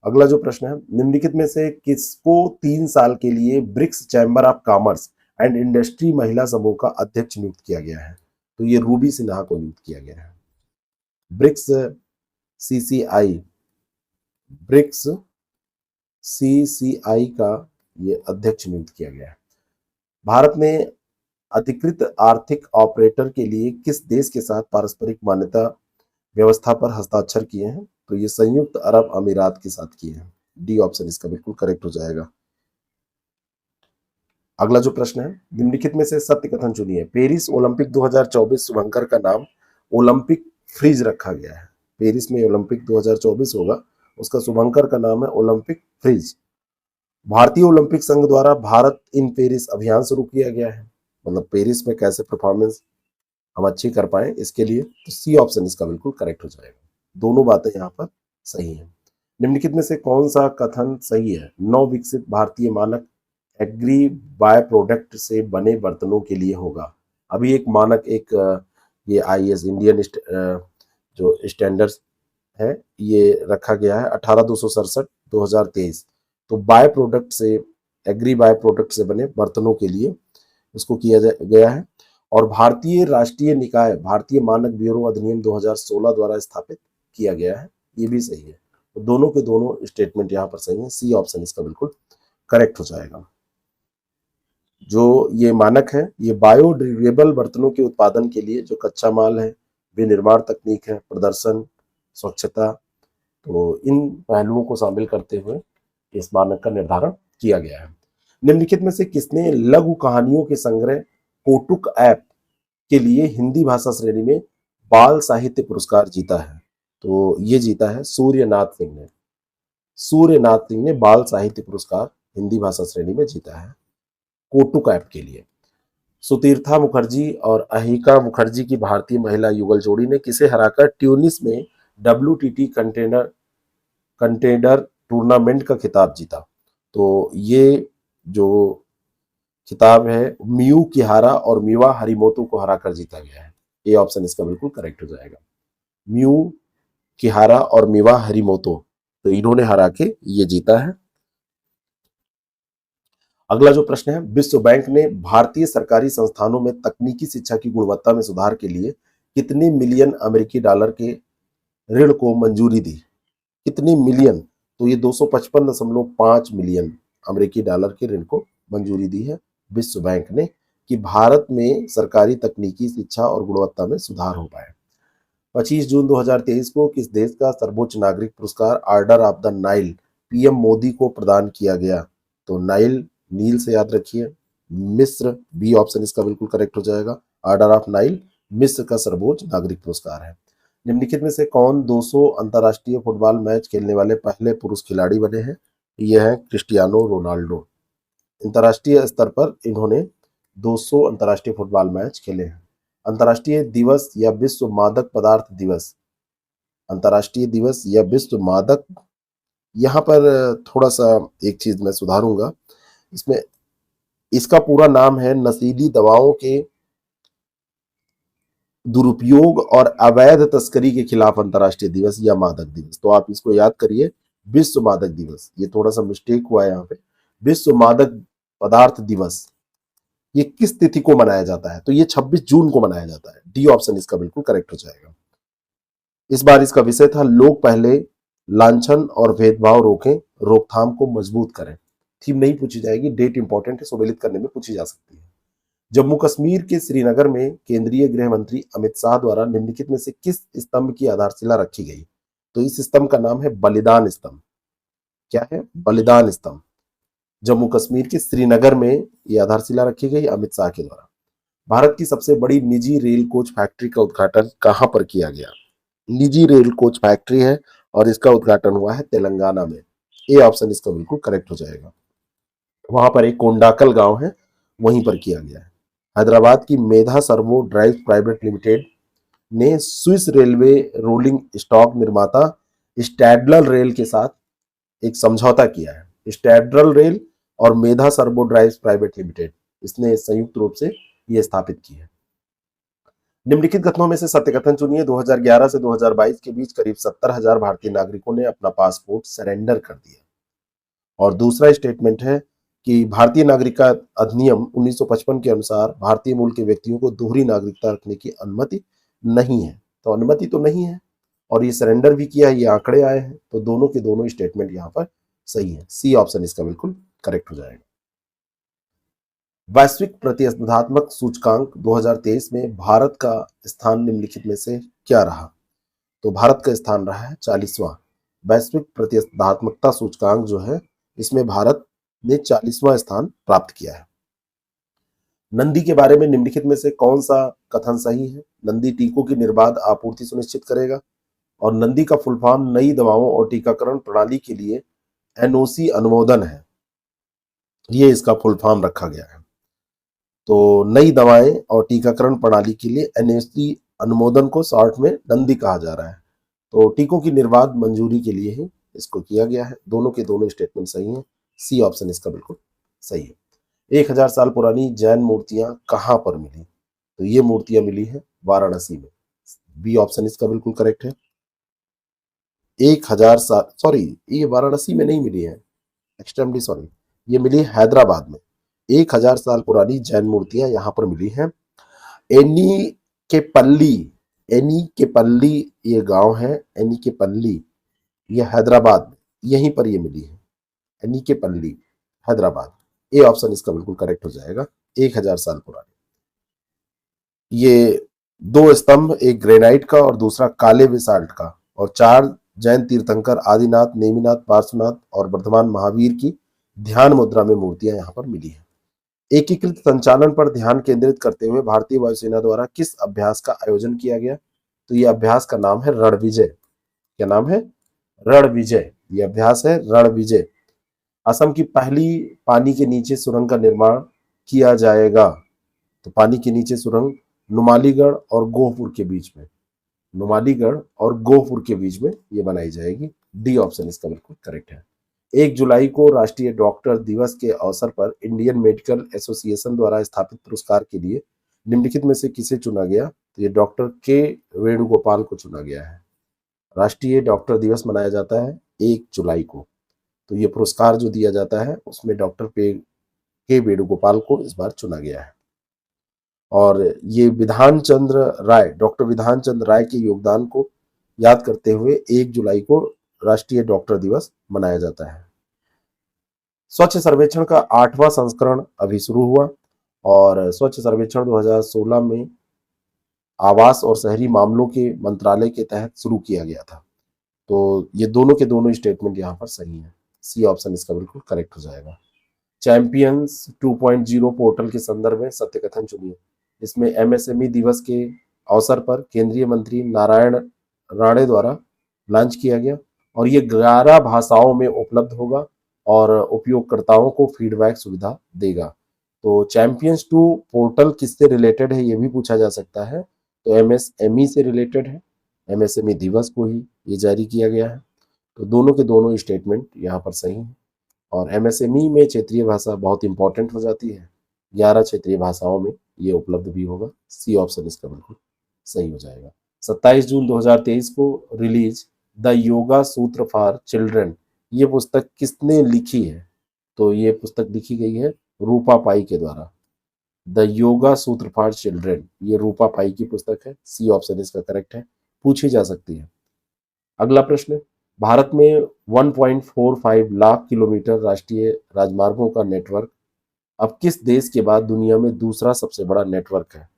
अगला जो प्रश्न है, निम्नलिखित में से किसको 3 साल के लिए BRICS chamber of commerce and industry महिला समूह का अध्यक्ष नियुक्त किया गया है? तो ये रूबी सिन्हा को नियुक्त किया गया है। ब्रिक्स सीसीआई, ब्रिक्स सीसीआई का ये अध्यक्ष नियुक्त किया गया है। भारत ने अधिकृत आर्थिक ऑपरेटर के लिए किस देश के साथ पारस्परिक मान्यता व्यवस्था पर हस्ताक्षर किए हैं? तो ये संयुक्त अरब अमीरात के साथ किए हैं। डी ऑप्शन इसका बिल्कुल करेक्ट हो जाएगा। अगला जो प्रश्न है, निम्नलिखित में से सत्य कथन चुनिए। पेरिस ओलंपिक 2024 शुभंकर का नाम ओलंपिक फ्रीज रखा गया है। पेरिस में ओलंपिक 2024 होगा, उसका शुभंकर का नाम है ओलंपिक फ्रीज। भारतीय ओलंपिक संघ द्वारा भारत इन पेरिस अभियान शुरू किया गया है, मतलब पेरिस में कैसे परफॉर्मेंस हम अच्छी कर पाए इसके लिए। तो सी ऑप्शन इसका बिल्कुल करेक्ट हो जाएगा। दोनों बातें यहाँ पर सही हैं। निम्नलिखित में से कौन सा कथन सही है? नव विकसित भारतीय मानक एग्री बाय प्रोडक्ट से बने बर्तनों के लिए होगा। अभी एक मानक ये आईएस इंडियन जो स्टैंडर्ड्स है ये रखा गया है 18/267/2023। तो बाय प्रोडक्ट से एग्री बाय प्रोडक्ट से बने बर्तनों के लिए इसको गया है। और भारतीय राष्ट्रीय निकाय भारतीय मानक ब्यूरो अधिनियम 2016 द्वारा स्थापित किया गया है, ये भी सही है। तो दोनों के दोनों स्टेटमेंट यहाँ पर सही है। सी ऑप्शन इसका बिल्कुल करेक्ट हो जाएगा। जो ये मानक है ये बायोडिग्रेडेबल बर्तनों के उत्पादन के लिए जो कच्चा माल है, विनिर्माण तकनीक है, प्रदर्शन, स्वच्छता, तो इन पहलुओं को शामिल करते हुए इस मानक का निर्धारण किया गया है। निम्नलिखित में से किसने लघु कहानियों के संग्रह कोटुक ऐप के लिए हिंदी भाषा श्रेणी में बाल साहित्य पुरस्कार जीता है? तो ये जीता है सूर्यनाथ सिंह ने। सूर्यनाथ सिंह ने बाल साहित्य पुरस्कार हिंदी भाषा श्रेणी में जीता है कोटुक ऐप के लिए। सुतीर्था मुखर्जी और अहिका मुखर्जी की भारतीय महिला युगल जोड़ी ने किसे हराकर ट्यूनिस में WTT कंटेनर टूर्नामेंट का खिताब जीता? तो ये जो खिताब है मियू किहारा और मीवा हरिमोतो को हराकर जीता गया है। ये ऑप्शन इसका बिल्कुल करेक्ट हो जाएगा। मियू किहारा और मीवा हरिमोतो, तो इन्होंने हरा के ये जीता है। अगला जो प्रश्न है, विश्व बैंक ने भारतीय सरकारी संस्थानों में तकनीकी शिक्षा की गुणवत्ता में सुधार के लिए कितने मिलियन अमेरिकी डॉलर के ऋण को मंजूरी दी? कितने मिलियन? तो ये 255.5 मिलियन अमेरिकी डॉलर के ऋण को मंजूरी दी है विश्व बैंक ने कि भारत में सरकारी तकनीकी शिक्षा और गुणवत्ता में सुधार हो पाए। 25 जून 2023 को किस देश का सर्वोच्च नागरिक पुरस्कार order of the Nile PM Modi को प्रदान किया गया? तो नाइल नील से याद रखिए, मिस्र, बी ऑप्शन इसका बिल्कुल करेक्ट हो जाएगा। ऑर्डर ऑफ नाइल मिस्र का सर्वोच्च नागरिक पुरस्कार है। निम्नलिखित में से कौन 200 अंतर्राष्ट्रीय फुटबॉल मैच खेलने वाले पहले पुरुष खिलाड़ी बने हैं? यह है क्रिस्टियानो रोनाल्डो। अंतर्राष्ट्रीय स्तर पर इन्होंने 200 अंतर्राष्ट्रीय फुटबॉल मैच खेले हैं। अंतर्राष्ट्रीय दिवस या विश्व मादक पदार्थ दिवस, अंतर्राष्ट्रीय दिवस या विश्व मादक, यहाँ पर थोड़ा सा एक चीज मैं सुधारूंगा इसमें, इसका पूरा नाम है नशीली दवाओं के दुरुपयोग और अवैध तस्करी के खिलाफ अंतर्राष्ट्रीय दिवस या मादक दिवस। तो आप इसको याद करिए, विश्व मादक दिवस। ये थोड़ा सा मिस्टेक हुआ है यहाँ पे। विश्व मादक पदार्थ दिवस ये किस तिथि को मनाया जाता है? तो ये 26 जून को मनाया जाता है। डी ऑप्शन इसका बिल्कुल करेक्ट हो जाएगा। इस बार इसका विषय था लोग पहले लांछन और भेदभाव रोकें, रोकथाम को मजबूत करें। थीम नहीं पूछी जाएगी, डेट इंपॉर्टेंट है, सुमेलित करने में पूछी जा सकती है। जम्मू कश्मीर के श्रीनगर में केंद्रीय गृह मंत्री अमित शाह द्वारा निम्नलिखित में से किस स्तंभ की आधारशिला रखी गई? तो इस स्तंभ का नाम है बलिदान स्तंभ। क्या है? बलिदान स्तंभ। जम्मू कश्मीर के श्रीनगर में यह आधारशिला रखी गई अमित शाह के द्वारा। भारत की सबसे बड़ी निजी रेल कोच फैक्ट्री का उद्घाटन कहां पर किया गया? निजी रेल कोच फैक्ट्री है और इसका उद्घाटन हुआ है तेलंगाना में। ए ऑप्शन इसका बिल्कुल करेक्ट हो जाएगा। वहां पर एक कोंडाकल गांव है, वहीं पर किया गया है। हैदराबाद की मेधा सर्वो ड्राइव प्राइवेट लिमिटेड ने स्विस रेलवे रोलिंग स्टॉक निर्माता स्टैडलर रेल के साथ एक समझौता किया है। स्टैडलर रेल और मेधा सर्वो ड्राइव प्राइवेट लिमिटेड, इसने संयुक्त रूप से यह स्थापित की है। निम्नलिखित कथनों में से सत्य कथन चुनिए। 2011 से 2022 के बीच करीब 70,000 भारतीय नागरिकों ने अपना पासपोर्ट सरेंडर कर दिया। और दूसरा स्टेटमेंट है कि भारतीय नागरिकता अधिनियम 1955 के अनुसार भारतीय मूल के व्यक्तियों को दोहरी नागरिकता रखने की अनुमति नहीं है। तो अनुमति तो नहीं है और ये सरेंडर भी किया है, ये आंकड़े आए हैं, तो दोनों के दोनों स्टेटमेंट यहाँ पर सही है। सी ऑप्शन इसका बिल्कुल करेक्ट हो जाएगा। वैश्विक प्रतिस्पर्धात्मक सूचकांक 2023 में भारत का स्थान निम्नलिखित में से क्या रहा? तो भारत का स्थान रहा है 40वां। वैश्विक प्रतिस्पर्धात्मकता सूचकांक जो है इसमें भारत ने 40वां स्थान प्राप्त किया है। नंदी के बारे में निम्नलिखित में से कौन सा कथन सही है? नंदी टीकों की निर्बाध आपूर्ति सुनिश्चित करेगा और नंदी का फुल फॉर्म नई दवाओं और टीकाकरण प्रणाली के लिए एनओसी अनुमोदन है। ये इसका फुल फॉर्म रखा गया है। तो नई दवाएं और टीकाकरण प्रणाली के लिए एनओसी अनुमोदन को शॉर्ट में नंदी कहा जा रहा है। तो टीकों की निर्बाध मंजूरी के लिए ही इसको किया गया है। दोनों के दोनों स्टेटमेंट सही हैं। सी ऑप्शन इसका बिल्कुल सही है। 1000 साल पुरानी जैन मूर्तियां कहां पर मिली? तो ये मूर्तियां मिली है वाराणसी में। बी ऑप्शन इसका बिल्कुल करेक्ट है। 1000 साल, सॉरी, ये वाराणसी में नहीं मिली है, एक्सट्रीमली सॉरी, ये मिली हैदराबाद में। 1000 साल पुरानी जैन मूर्तियां यहां पर मिली हैं। एनी के पल्ली, एनी के पल्ली ये गांव है, एनी के पल्ली, ये हैदराबाद में, यहीं पर ये मिली है, एनी के पल्ली, हैदराबाद। ए ऑप्शन इसका बिल्कुल करेक्ट हो जाएगा। 1000 साल पुरानी। ये दो स्तंभ, एक ग्रेनाइट का और दूसरा काले बेसाल्ट का, और 4 जैन तीर्थंकर आदिनाथ, नेमिनाथ, पार्श्वनाथ और वर्धमान महावीर की ध्यान मुद्रा में मूर्तियां यहां पर मिली है। एकीकृत संचालन पर ध्यान केंद्रित करते हुए भारतीय वायुसेना द्वारा किस अभ्यास का आयोजन किया गया? तो यह अभ्यास का नाम है रणविजय। क्या नाम है? रणविजय। यह अभ्यास है रणविजय। असम की पहली पानी के नीचे सुरंग का निर्माण किया जाएगा। तो पानी के नीचे सुरंग नुमालीगढ़ और गोहपुर के बीच में, नुमालीगढ़ और गोहपुर के बीच में ये बनाई जाएगी। डी ऑप्शन इसका बिल्कुल करेक्ट है। 1 जुलाई को राष्ट्रीय डॉक्टर दिवस के अवसर पर इंडियन मेडिकल एसोसिएशन द्वारा स्थापित पुरस्कार के लिए निम्नलिखित में से किसे चुना गया? तो ये डॉक्टर के वेणुगोपाल को चुना गया है। राष्ट्रीय डॉक्टर दिवस मनाया जाता है 1 जुलाई को, तो ये पुरस्कार जो दिया जाता है उसमें डॉक्टर के वेणुगोपाल को इस बार चुना गया है। और ये विधान चंद्र राय, डॉक्टर विधान चंद्र राय के योगदान को याद करते हुए 1 जुलाई को राष्ट्रीय डॉक्टर दिवस मनाया जाता है। स्वच्छ सर्वेक्षण का 8वां संस्करण अभी शुरू हुआ, और स्वच्छ सर्वेक्षण 2016 में आवास और शहरी मामलों के मंत्रालय के तहत शुरू किया गया था। तो ये दोनों के दोनों स्टेटमेंट यहाँ पर सही है। सी ऑप्शन इसका बिल्कुल करेक्ट हो जाएगा। चैंपियंस 2.0 पोर्टल के संदर्भ में सत्य कथन चुनिए। इसमें एमएसएमई दिवस के अवसर पर केंद्रीय मंत्री नारायण राणे द्वारा लॉन्च किया गया, और ये 11 भाषाओं में उपलब्ध होगा और उपयोगकर्ताओं को फीडबैक सुविधा देगा। तो चैंपियंस 2 पोर्टल किससे रिलेटेड है ये भी पूछा जा सकता है। तो एमएसएमई से रिलेटेड है। एमएसएमई दिवस को ही ये जारी किया गया है। तो दोनों के दोनों स्टेटमेंट यहाँ पर सही हैं। और एमएसएमई में क्षेत्रीय भाषा बहुत इंपॉर्टेंट हो जाती है। 11 क्षेत्रीय भाषाओं में ये उपलब्ध भी होगा। सी ऑप्शन इसका बिल्कुल सही हो जाएगा। 27 जून 2023 को रिलीज द योगा सूत्र फॉर चिल्ड्रन, ये पुस्तक किसने लिखी है? तो ये पुस्तक लिखी गई है रूपा पाई के द्वारा। द योगा सूत्र फॉर चिल्ड्रन, ये रूपा पाई की पुस्तक है। सी ऑप्शन इसका करेक्ट है, पूछी जा सकती है। अगला प्रश्न, भारत में 1.45 लाख किलोमीटर राष्ट्रीय राजमार्गों का नेटवर्क अब किस देश के बाद दुनिया में दूसरा सबसे बड़ा नेटवर्क है?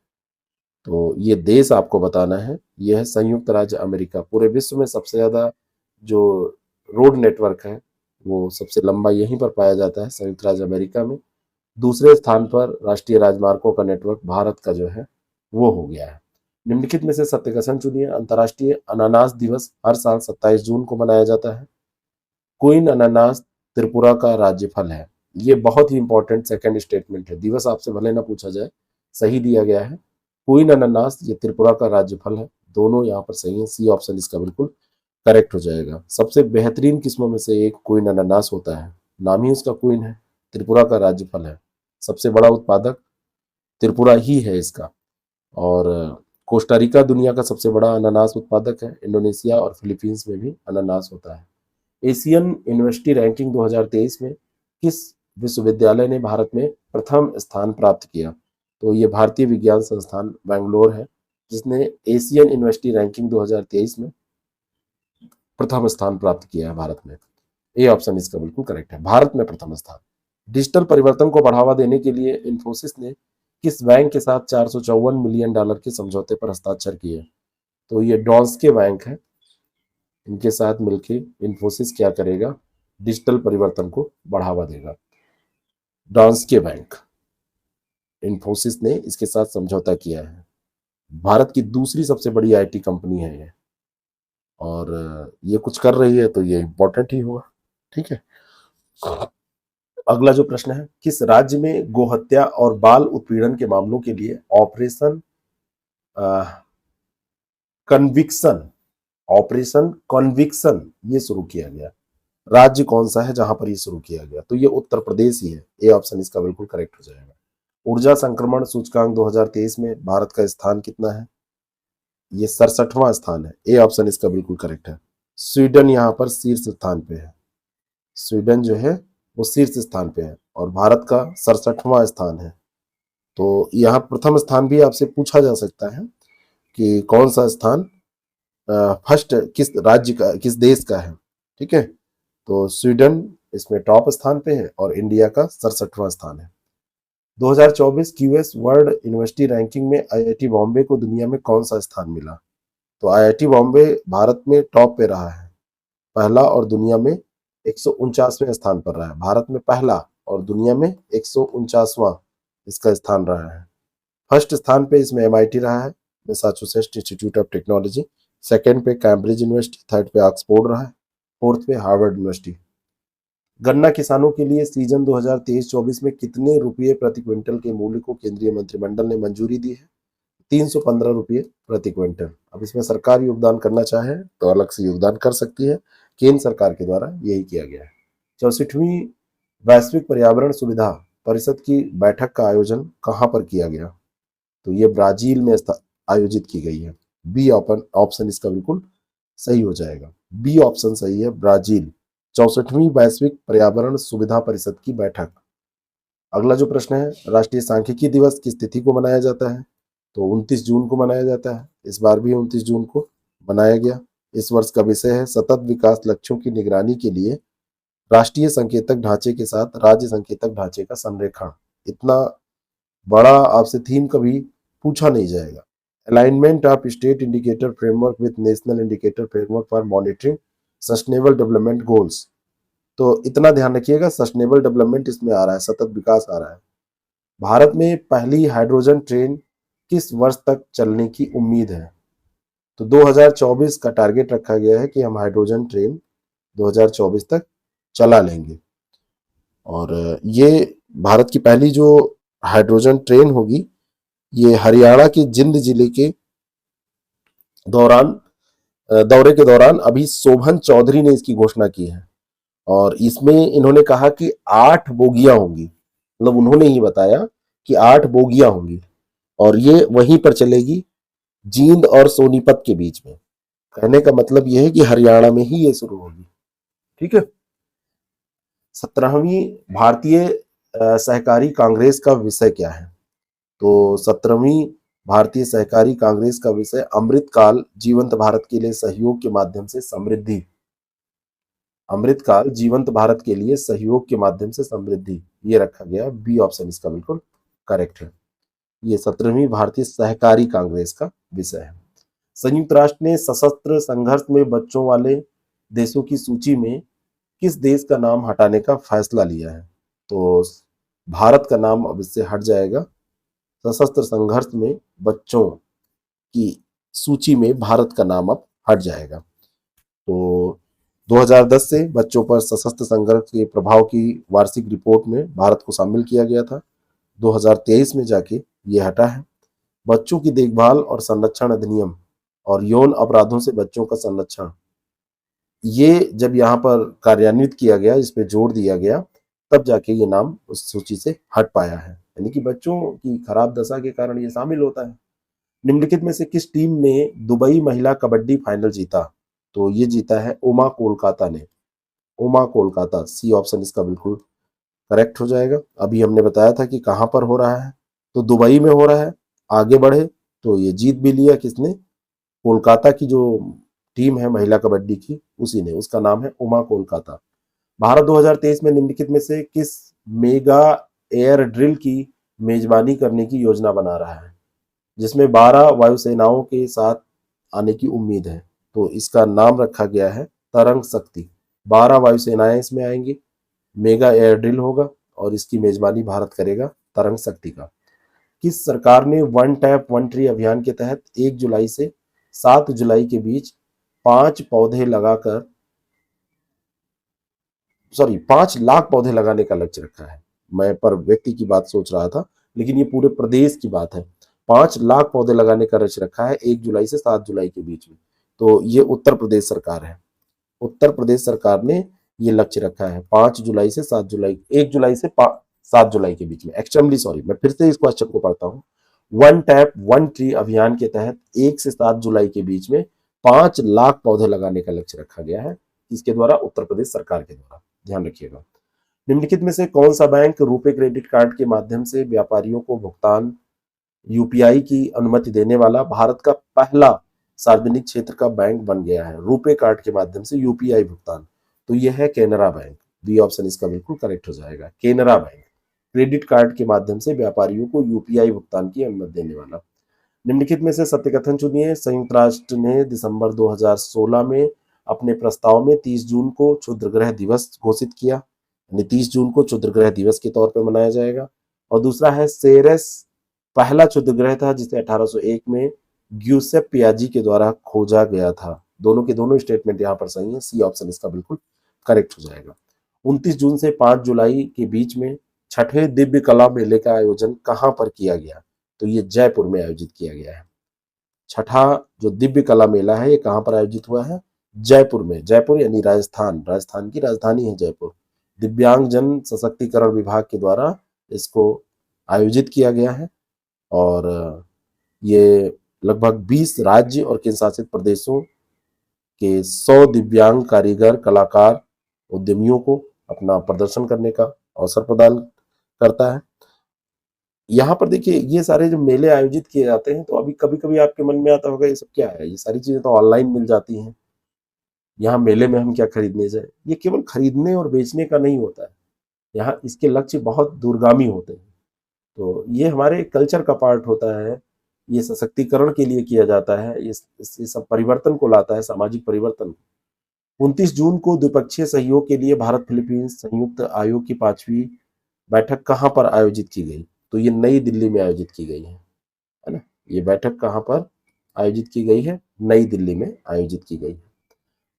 तो ये देश आपको बताना है। यह है संयुक्त राज्य अमेरिका। पूरे विश्व में सबसे ज्यादा जो रोड नेटवर्क है वो सबसे लंबा यहीं पर पाया जाता है, संयुक्त राज्य अमेरिका में। दूसरे स्थान पर राष्ट्रीय राजमार्गों का नेटवर्क भारत का जो है वो हो गया है। निम्नलिखित में से सत्य कथन चुनिए। अंतर्राष्ट्रीय अनानास दिवस हर साल 27 जून को मनाया जाता है। क्वीन अनानास त्रिपुरा का राज्य फल है। ये बहुत ही इंपॉर्टेंट सेकंड स्टेटमेंट है। दिवस आपसे भले ना पूछा जाए, सही दिया गया है। क्वीन अनानास ये त्रिपुरा का राज्य फल है। दोनों यहाँ पर सही है। सी ऑप्शन इसका बिल्कुल करेक्ट हो जाएगा। सबसे बेहतरीन किस्मों में से एक क्वीन अनानास होता है, नाम ही उसका क्वीन है, त्रिपुरा का राज्य फल है। सबसे बड़ा उत्पादक त्रिपुरा ही है इसका। और कोस्टारिका दुनिया का सबसे बड़ा अनानास उत्पादक है। इंडोनेशिया और फिलीपींस में भी अनानास होता है। एशियन यूनिवर्सिटी रैंकिंग 2023 में किस विश्वविद्यालय ने भारत में प्रथम स्थान प्राप्त किया? तो ये भारतीय विज्ञान संस्थान बेंगलोर है जिसने एशियन यूनिवर्सिटी रैंकिंग 2023 में प्रथम स्थान प्राप्त किया है भारत में। ए ऑप्शन इसका बिल्कुल करेक्ट है, भारत में प्रथम स्थान। डिजिटल परिवर्तन को बढ़ावा देने के लिए इन्फोसिस ने किस बैंक के साथ 454 मिलियन डॉलर के समझौते पर हस्ताक्षर किए? तो ये डॉन्स्के बैंक है। इनके साथ मिलके इन्फोसिस क्या करेगा? डिजिटल परिवर्तन को बढ़ावा देगा। डॉन्स्के बैंक, इन्फोसिस ने इसके साथ समझौता किया है। भारत की दूसरी सबसे बड़ी आईटी कंपनी है ये, और ये कुछ कर रही है तो ये इंपॉर्टेंट ही होगा। ठीक है। अगला जो प्रश्न है, किस राज्य में गोहत्या और बाल उत्पीड़न के मामलों के लिए ऑपरेशन कन्विक्शन ये शुरू किया गया? राज्य कौन सा है जहां पर ये शुरू किया गया? तो ये उत्तर प्रदेश ही है। ए ऑप्शन इसका बिल्कुल करेक्ट हो जाएगा। ऊर्जा संक्रमण सूचकांक 2023 में भारत का स्थान कितना है? ये 67वां स्थान है। ए ऑप्शन इसका बिल्कुल करेक्ट है। स्वीडन यहाँ पर शीर्ष स्थान पे है। स्वीडन जो है वो शीर्ष स्थान पे है और भारत का 67वां स्थान है। तो यहाँ प्रथम स्थान भी आपसे पूछा जा सकता है कि कौन सा स्थान फर्स्ट किस राज्य का, किस देश का है। ठीक है, तो स्वीडन इसमें टॉप स्थान पे है और इंडिया का 67वां स्थान है। 2024 क्यूएस वर्ल्ड यूनिवर्सिटी रैंकिंग में आईआईटी बॉम्बे को दुनिया में कौन सा स्थान मिला? तो आईआईटी बॉम्बे भारत में टॉप पे रहा है, पहला, और दुनिया में 149वें स्थान पर रहा है। भारत में पहला और दुनिया में 149वां इसका स्थान रहा है। फर्स्ट स्थान पे इसमें एमआईटी रहा है, Massachusetts institute of technology. Second पे कैम्ब्रिज यूनिवर्सिटी, थर्ड पे ऑक्सफोर्ड रहा है, फोर्थ पे हार्वर्ड यूनिवर्सिटी। गन्ना किसानों के लिए सीजन 2023-24 में कितने रुपये प्रति क्विंटल के मूल्य को केंद्रीय मंत्रिमंडल ने मंजूरी दी है? 315 रुपये प्रति क्विंटल। अब इसमें सरकार योगदान करना चाहे तो अलग से योगदान कर सकती है, केंद्र सरकार के द्वारा यही किया गया है। 64वीं वैश्विक पर्यावरण सुविधा परिषद की बैठक का आयोजन कहाँ पर किया गया? तो ये ब्राजील में आयोजित की गई है। बी ऑप्शन इसका बिल्कुल सही हो जाएगा। बी ऑप्शन सही है, ब्राजील। 64वीं वैश्विक पर्यावरण सुविधा परिषद की बैठक। अगला जो प्रश्न है, राष्ट्रीय सांख्यिकी दिवस किस तिथि को मनाया जाता है? तो 29 जून को मनाया जाता है। इस बार भी 29 जून को मनाया गया। इस वर्ष का विषय है सतत विकास लक्ष्यों की निगरानी के लिए राष्ट्रीय संकेतक ढांचे के साथ राज्य संकेतक ढांचे का संरेखण। इतना बड़ा आपसे थीम कभी पूछा नहीं जाएगा। Alignment of state indicator framework with national indicator framework for monitoring sustainable development goals. तो इतना ध्यान रखिएगा, सस्टेनेबल डेवलपमेंट इसमें आ रहा है, सतत विकास आ रहा है। भारत में पहली हाइड्रोजन ट्रेन किस वर्ष तक चलने की उम्मीद है? तो 2024 का टारगेट रखा गया है कि हम हाइड्रोजन ट्रेन 2024 तक चला लेंगे। और ये भारत की पहली जो हाइड्रोजन ट्रेन होगी, ये हरियाणा के जिंद जिले के दौरे के दौरान अभी शोभन चौधरी ने इसकी घोषणा की है। और इसमें इन्होंने कहा कि 8 बोगियां होंगी, मतलब उन्होंने ही बताया कि 8 बोगियां होंगी और ये वहीं पर चलेगी जींद और सोनीपत के बीच में। कहने का मतलब यह है कि हरियाणा में ही ये शुरू होगी। ठीक है। 17वीं भारतीय सहकारी कांग्रेस का विषय क्या है? तो 17वीं भारतीय सहकारी कांग्रेस का विषय अमृतकाल जीवंत भारत के लिए सहयोग के माध्यम से समृद्धि। अमृतकाल जीवंत भारत के लिए सहयोग के माध्यम से समृद्धि, ये रखा गया। बी ऑप्शन इसका बिल्कुल करेक्ट है। ये 17वीं भारतीय सहकारी कांग्रेस का विषय है। संयुक्त राष्ट्र ने सशस्त्र संघर्ष में बच्चों वाले देशों की सूची में किस देश का नाम हटाने का फैसला लिया है? तो भारत का नाम अब इससे हट जाएगा। सशस्त्र संघर्ष में बच्चों की सूची में भारत का नाम अब हट जाएगा। तो 2010 से बच्चों पर सशस्त्र संघर्ष के प्रभाव की वार्षिक रिपोर्ट में भारत को शामिल किया गया था। 2023 में जाके ये हटा है। बच्चों की देखभाल और संरक्षण अधिनियम और यौन अपराधों से बच्चों का संरक्षण, ये जब यहाँ पर कार्यान्वित किया गया, इस पे जोर दिया गया, तब जाके ये नाम उस सूची से हट पाया है। यानी कि बच्चों की खराब दशा के कारण ये शामिल होता है। निम्नलिखित में से किस टीम ने दुबई महिला कबड्डी फाइनल जीता? तो ये जीता है उमा कोलकाता ने। उमा कोलकाता, सी ऑप्शन इसका बिल्कुल करेक्ट हो जाएगा। अभी हमने बताया था कि कहाँ पर हो रहा है, तो दुबई में हो रहा है। आगे बढ़े तो ये जीत भी लिया किसने? कोलकाता की जो टीम है महिला कबड्डी की, उसी ने। उसका नाम है उमा कोलकाता। भारत 2023 में निम्नलिखित में से किस मेगा एयर ड्रिल की मेजबानी करने की योजना बना रहा है, जिसमें 12 वायुसेनाओं के साथ आने की उम्मीद है? तो इसका नाम रखा गया है तरंग शक्ति। 12 वायुसेनाएं इसमें आएंगी, मेगा एयर ड्रिल होगा और इसकी मेजबानी भारत करेगा तरंग शक्ति का। किस सरकार ने वन टैप वन ट्री अभियान के तहत 1 जुलाई से 7 जुलाई के बीच 5 लाख पौधे लगाने का लक्ष्य रखा है? मैं पर व्यक्ति की बात सोच रहा था, लेकिन ये पूरे प्रदेश की बात है। 5 लाख पौधे लगाने का लक्ष्य रखा है 1 जुलाई से 7 जुलाई के बीच में। तो ये उत्तर प्रदेश सरकार है। उत्तर प्रदेश सरकार ने ये लक्ष्य रखा है 5 जुलाई से 7 जुलाई, 1 जुलाई से 7 जुलाई के बीच में। एक्सट्रीमली सॉरी, मैं फिर से इस क्वेश्चन को पढ़ता हूँ। वन टैप वन ट्री अभियान के तहत 1 से 7 जुलाई के बीच में 5 लाख पौधे लगाने का लक्ष्य रखा गया है, इसके द्वारा उत्तर प्रदेश सरकार के द्वारा। ध्यान रखिएगा। निम्नलिखित में से कौन सा बैंक रुपे क्रेडिट कार्ड के माध्यम से व्यापारियों को भुगतान यूपीआई की अनुमति देने वाला भारत का पहला सार्वजनिक क्षेत्र का बैंक बन गया है? रुपे कार्ड के माध्यम से यूपीआई भुगतान, तो यह है केनरा बैंक। बी ऑप्शन इसका बिल्कुल करेक्ट हो जाएगा, केनरा बैंक। क्रेडिट कार्ड के माध्यम से व्यापारियों को यूपीआई भुगतान की अनुमति देने वाला। निम्नलिखित में से सत्य कथन चुनिए। संयुक्त राष्ट्र ने दिसंबर 2016 में अपने प्रस्ताव में 30 जून को क्षुद्रग्रह दिवस घोषित किया, यानी 30 जून को क्षुद्रग्रह दिवस के तौर पर मनाया जाएगा। और दूसरा है सेरेस पहला क्षुद्रग्रह था जिसे 1801 में ग्यूसेप पियाजी के द्वारा खोजा गया था। दोनों के दोनों स्टेटमेंट यहाँ पर सही है, सी ऑप्शन इसका बिल्कुल करेक्ट हो जाएगा। 29 जून से 5 जुलाई के बीच में छठे दिव्य कला मेले का आयोजन कहाँ पर किया गया? तो ये जयपुर में आयोजित किया गया है। छठा जो दिव्य कला मेला है ये कहाँ पर आयोजित हुआ है? जयपुर में। जयपुर यानी राजस्थान, राजस्थान की राजधानी है जयपुर। दिव्यांग जन सशक्तिकरण विभाग के द्वारा इसको आयोजित किया गया है और ये लगभग 20 राज्य और केंद्र शासित प्रदेशों के 100 दिव्यांग कारीगर, कलाकार, उद्यमियों को अपना प्रदर्शन करने का अवसर प्रदान करता है। यहाँ पर देखिए ये सारे जो मेले आयोजित किए जाते हैं, तो अभी कभी कभी आपके मन में आता होगा ये सब क्या है, ये सारी चीजें तो ऑनलाइन मिल जाती हैं, यहाँ मेले में हम क्या खरीदने जाए? ये केवल खरीदने और बेचने का नहीं होता है, यहाँ इसके लक्ष्य बहुत दूरगामी होते हैं। तो ये हमारे कल्चर का पार्ट होता है, ये सशक्तिकरण के लिए किया जाता है, ये सब परिवर्तन को लाता है, सामाजिक परिवर्तन। 29 जून को द्विपक्षीय सहयोग के लिए भारत फिलीपींस संयुक्त आयोग की 5वीं बैठक कहाँ पर आयोजित की गई? तो ये नई दिल्ली में आयोजित की गई है ना। ये बैठक कहाँ पर आयोजित की गई है? नई दिल्ली में आयोजित की गई है।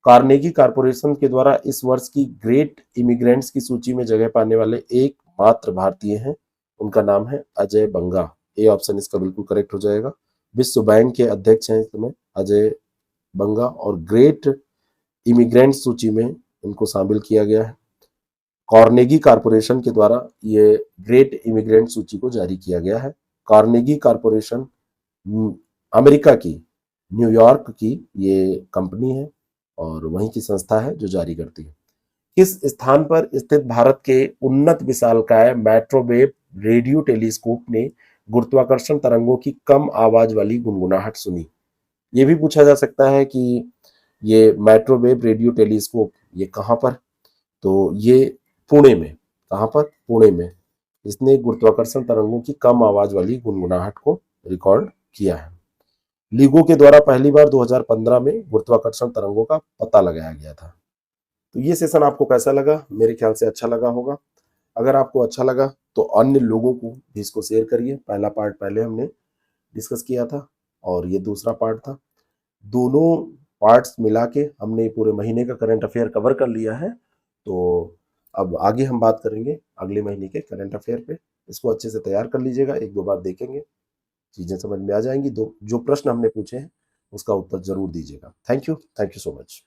कार्नेगी कॉरपोरेशन के द्वारा इस वर्ष की ग्रेट इमिग्रेंट्स की सूची में जगह पाने वाले एकमात्र भारतीय हैं, उनका नाम है अजय बंगा। ए ऑप्शन इसका बिल्कुल करेक्ट हो जाएगा। विश्व बैंक के अध्यक्ष हैं इस समय अजय बंगा और ग्रेट इमिग्रेंट सूची में इनको शामिल किया गया है। कार्नेगी कॉरपोरेशन के द्वारा ये ग्रेट इमिग्रेंट सूची को जारी किया गया है। कार्नेगी कॉरपोरेशन अमेरिका की न्यूयॉर्क की ये कंपनी है और वहीं की संस्था है जो जारी करती है। किस स्थान पर स्थित भारत के उन्नत विशालकाय माइक्रोवेव रेडियो टेलीस्कोप ने गुरुत्वाकर्षण तरंगों की कम आवाज वाली गुनगुनाहट सुनी? ये भी पूछा जा सकता है कि ये माइक्रोवेव रेडियो टेलीस्कोप ये कहाँ पर? तो ये पुणे में। कहाँ पर? पुणे में। इसने गुरुत्वाकर्षण तरंगों की कम आवाज वाली गुनगुनाहट को रिकॉर्ड किया है। लीगो के द्वारा पहली बार 2015 में गुरुत्वाकर्षण तरंगों का पता लगाया गया था। तो ये सेशन आपको कैसा लगा? मेरे ख्याल से अच्छा लगा होगा। अगर आपको अच्छा लगा तो अन्य लोगों को भी इसको शेयर करिए। पहला पार्ट पहले हमने डिस्कस किया था और ये दूसरा पार्ट था। दोनों पार्ट्स मिला के हमने पूरे महीने का करंट अफेयर कवर कर लिया है। तो अब आगे हम बात करेंगे अगले महीने के करंट अफेयर पे। इसको अच्छे से तैयार कर लीजिएगा, 1-2 बार देखेंगे, चीज़ें समझ में आ जाएंगी। जो प्रश्न हमने पूछे हैं उसका उत्तर जरूर दीजिएगा। Thank you so much.